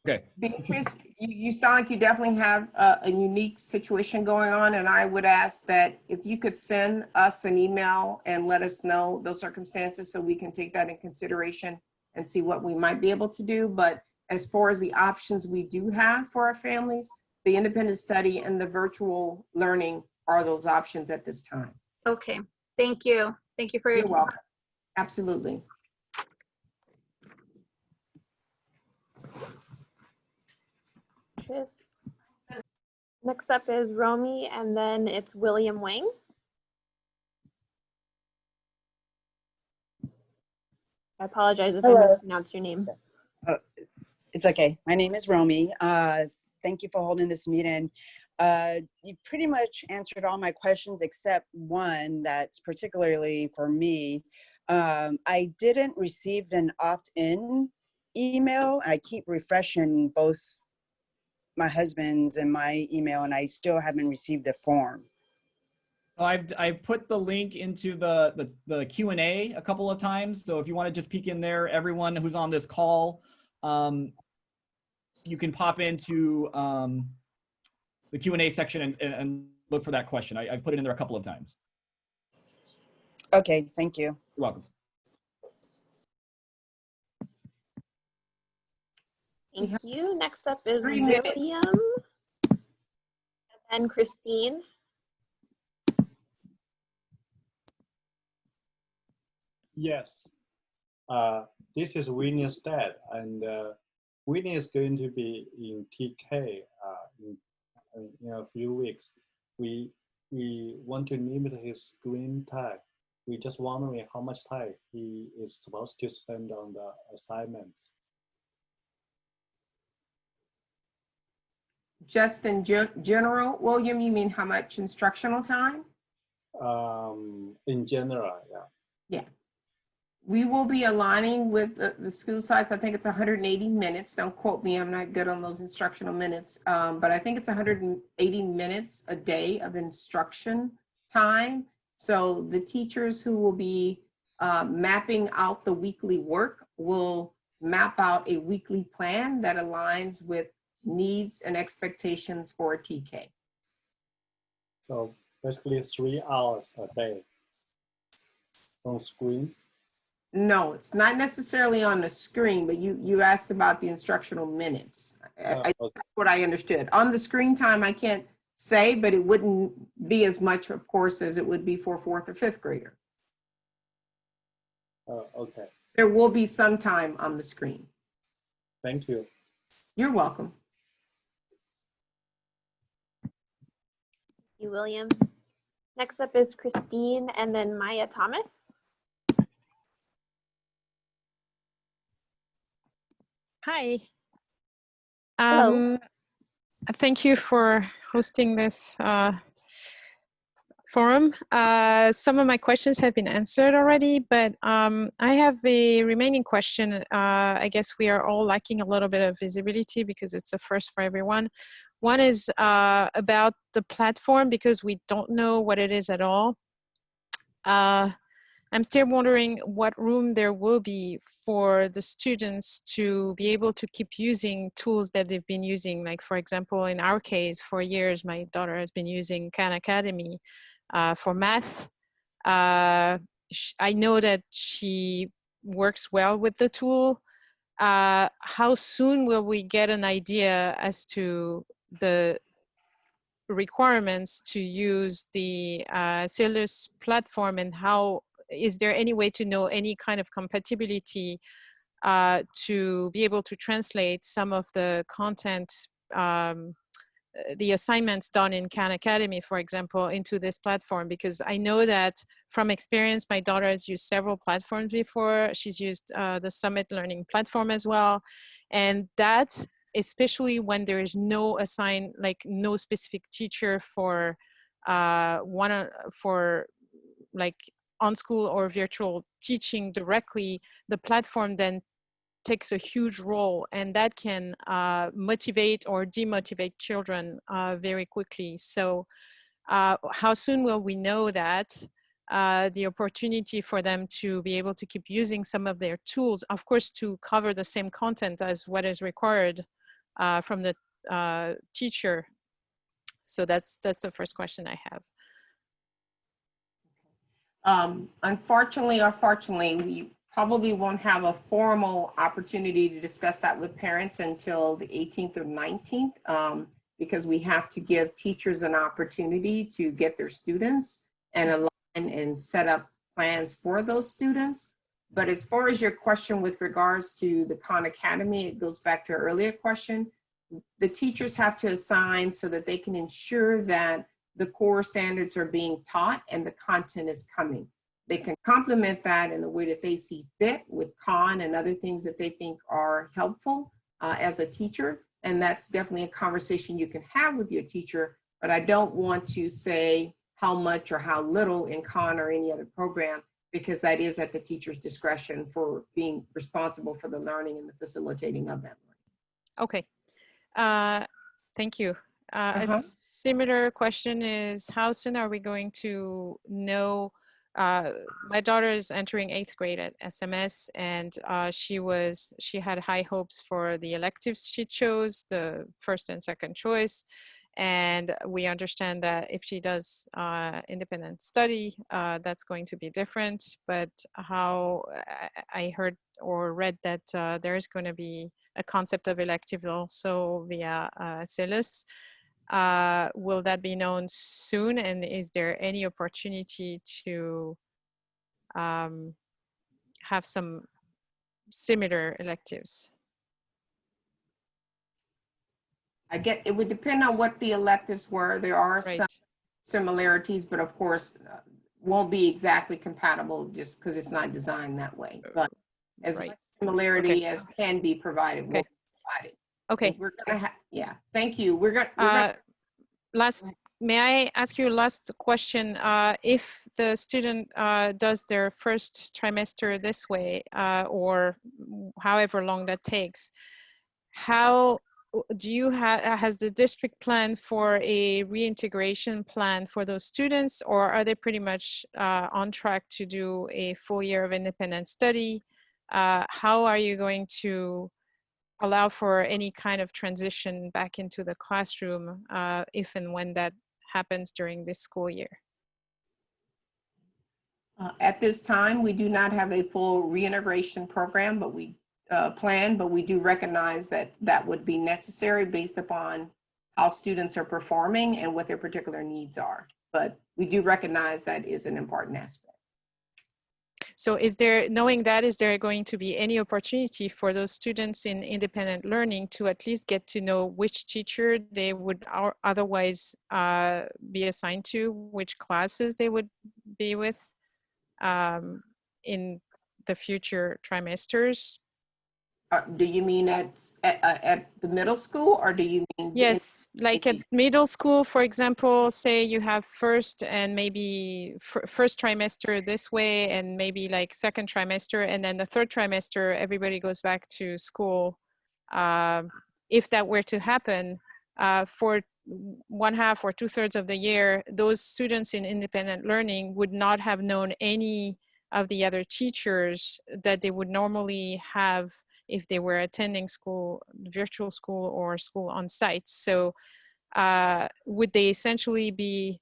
C: Okay.
A: Beatrice, you sound like you definitely have a unique situation going on, and I would ask that if you could send us an email and let us know those circumstances so we can take that in consideration and see what we might be able to do. But as far as the options we do have for our families, the independent study and the virtual learning are those options at this time.
Q: Okay, thank you. Thank you for your
A: You're
Q: time.
A: welcome. Absolutely.
E: Next up is Romy, and then it's William Wang. I apologize if I mispronounced your name.
R: It's okay. My name is Romy. Thank you for holding this meeting. You pretty much answered all my questions except one that's particularly for me. I didn't receive an opt-in email, and I keep refreshing both my husband's and my email, and I still haven't received the form.
C: I've put the link into the Q&A a couple of times. So if you want to just peek in there, everyone who's on this call, you can pop into the Q&A section and look for that question. I've put it in there a couple of times.
R: Okay, thank you.
C: You're welcome.
E: Thank you. Next up is
A: 3 minutes.
E: William, and then Christine.
S: Yes. This is Winnie's dad, and Winnie is going to be in TK in a few weeks. We want to limit his screen time. We just wondering how much time he is supposed to spend on the assignments.
A: Just in general, William, you mean how much instructional time?
S: In general, yeah.
A: Yeah. We will be aligning with the school size. I think it's 180 minutes. Don't quote me, I'm not good on those instructional minutes. But I think it's 180 minutes a day of instruction time. So the teachers who will be mapping out the weekly work will map out a weekly plan that aligns with needs and expectations for a TK.
S: So basically 3 hours a day on screen.
A: No, it's not necessarily on the screen, but you asked about the instructional minutes.
S: Okay.
A: That's what I understood. On the screen time, I can't say, but it wouldn't be as much, of course, as it would be for 4th or 5th grader.
S: Okay.
A: There will be some time on the screen.
S: Thank you.
A: You're welcome.
E: Thank you, William. Next up is Christine, and then Maya Thomas.
T: Hi.
E: Hello.
T: Thank you for hosting this forum. Some of my questions have been answered already, but I have a remaining question. I guess we are all lacking a little bit of visibility because it's a first for everyone. One is about the platform, because we don't know what it is at all. I'm still wondering what room there will be for the students to be able to keep using tools that they've been using. Like, for example, in our case, for years, my daughter has been using Khan Academy for math. I know that she works well with the tool. How soon will we get an idea as to the requirements to use the Celis platform, and how is there any way to know any kind of compatibility to be able to translate some of the content, the assignments done in Khan Academy, for example, into this platform? Because I know that from experience, my daughter has used several platforms before. She's used the Summit Learning platform as well. And that, especially when there is no no specific teacher for like on-school or virtual teaching directly, the platform then takes a huge role, and that can motivate or demotivate children very quickly. So how soon will we know that the opportunity for them to be able to keep using some of their tools, of course, to cover the same content as what is required from the teacher? So that's the first question I have.
A: Unfortunately or fortunately, we probably won't have a formal opportunity to discuss that with parents until the 18th or 19th, because we have to give teachers an opportunity to get their students and align and set up plans for those students. But as far as your question with regards to the Khan Academy, it goes back to an earlier question. The teachers have to assign so that they can ensure that the core standards are being taught and the content is coming. They can complement that in the way that they see fit with Khan and other things that they think are helpful as a teacher. And that's definitely a conversation you can have with your teacher, but I don't want to say how much or how little in Khan or any other program, because that is at the teacher's discretion for being responsible for the learning and the facilitating of that learning.
T: Okay, thank you. A similar question is, how soon are we going to know? My daughter is entering 8th grade at SMS, and she had high hopes for the electives she chose, the first and second choice. And we understand that if she does independent study, that's going to be different. But how I heard or read that there is going to be a concept of elective also via Celis. Will that be known soon? And is there any opportunity to have some similar electives?
A: It would depend on what the electives were. There are
T: Right.
A: some similarities, but of course won't be exactly compatible just because it's not designed that way. But as much similarity as can be provided will be provided.
T: Okay.
A: We're gonna have, yeah, thank you. We're gonna
T: May I ask you a last question? If the student does their first trimester this way, or however long that takes, how do you has the district plan for a reintegration plan for those students, or are they pretty much on track to do a full year of independent study? How are you going to allow for any kind of transition back into the classroom if and when that happens during this school year?
A: At this time, we do not have a full reintegration program, but we but we do recognize that that would be necessary based upon how students are performing and what their particular needs are. But we do recognize that is an important aspect.
T: So is there, knowing that, is there going to be any opportunity for those students in independent learning to at least get to know which teacher they would otherwise be assigned to, which classes they would be with in the future trimesters?
A: Do you mean at the middle school, or do you mean?
T: Yes, like at middle school, for example, say you have first and maybe first trimester this way, and maybe like second trimester, and then the third trimester, everybody goes back to school. If that were to happen, for 1/2 or 2/3 of the year, those students in independent learning would not have known any of the other teachers that they would normally have if they were attending school, virtual school or school on site. So would they essentially be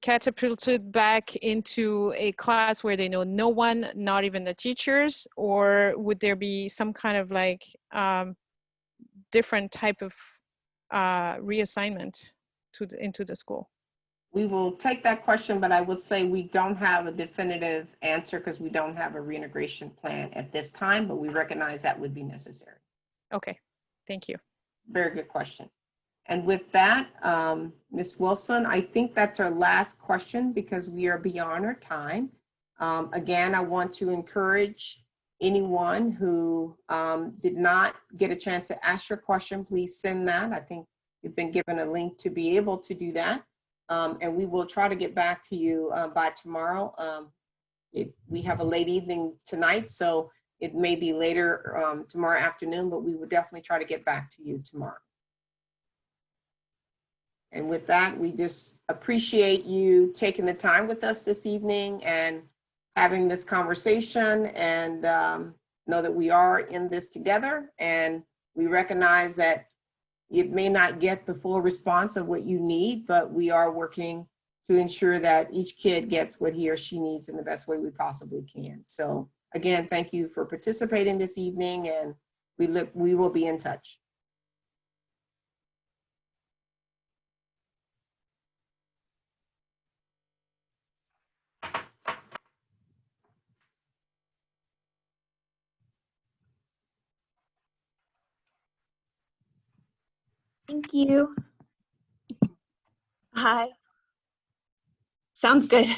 T: catapulted back into a class where they know no one, not even the teachers, or would there be some kind of like different type of reassignment into the school?
A: We will take that question, but I would say we don't have a definitive answer because we don't have a reintegration plan at this time, but we recognize that would be necessary.
T: Okay, thank you.
A: Very good question. And with that, Ms. Wilson, I think that's our last question because we are beyond our time. Again, I want to encourage anyone who did not get a chance to ask your question, please send that. I think you've been given a link to be able to do that. And we will try to get back to you by tomorrow. We have a late evening tonight, so it may be later tomorrow afternoon, but we will definitely try to get back to you tomorrow. And with that, we just appreciate you taking the time with us this evening and having this conversation, and know that we are in this together, and we recognize that you may not get the full response of what you need, but we are working to ensure that each kid gets what he or she needs in the best way we possibly can. So again, thank you for participating this evening, and we will be in touch.
E: Thank you. Hi. Sounds good.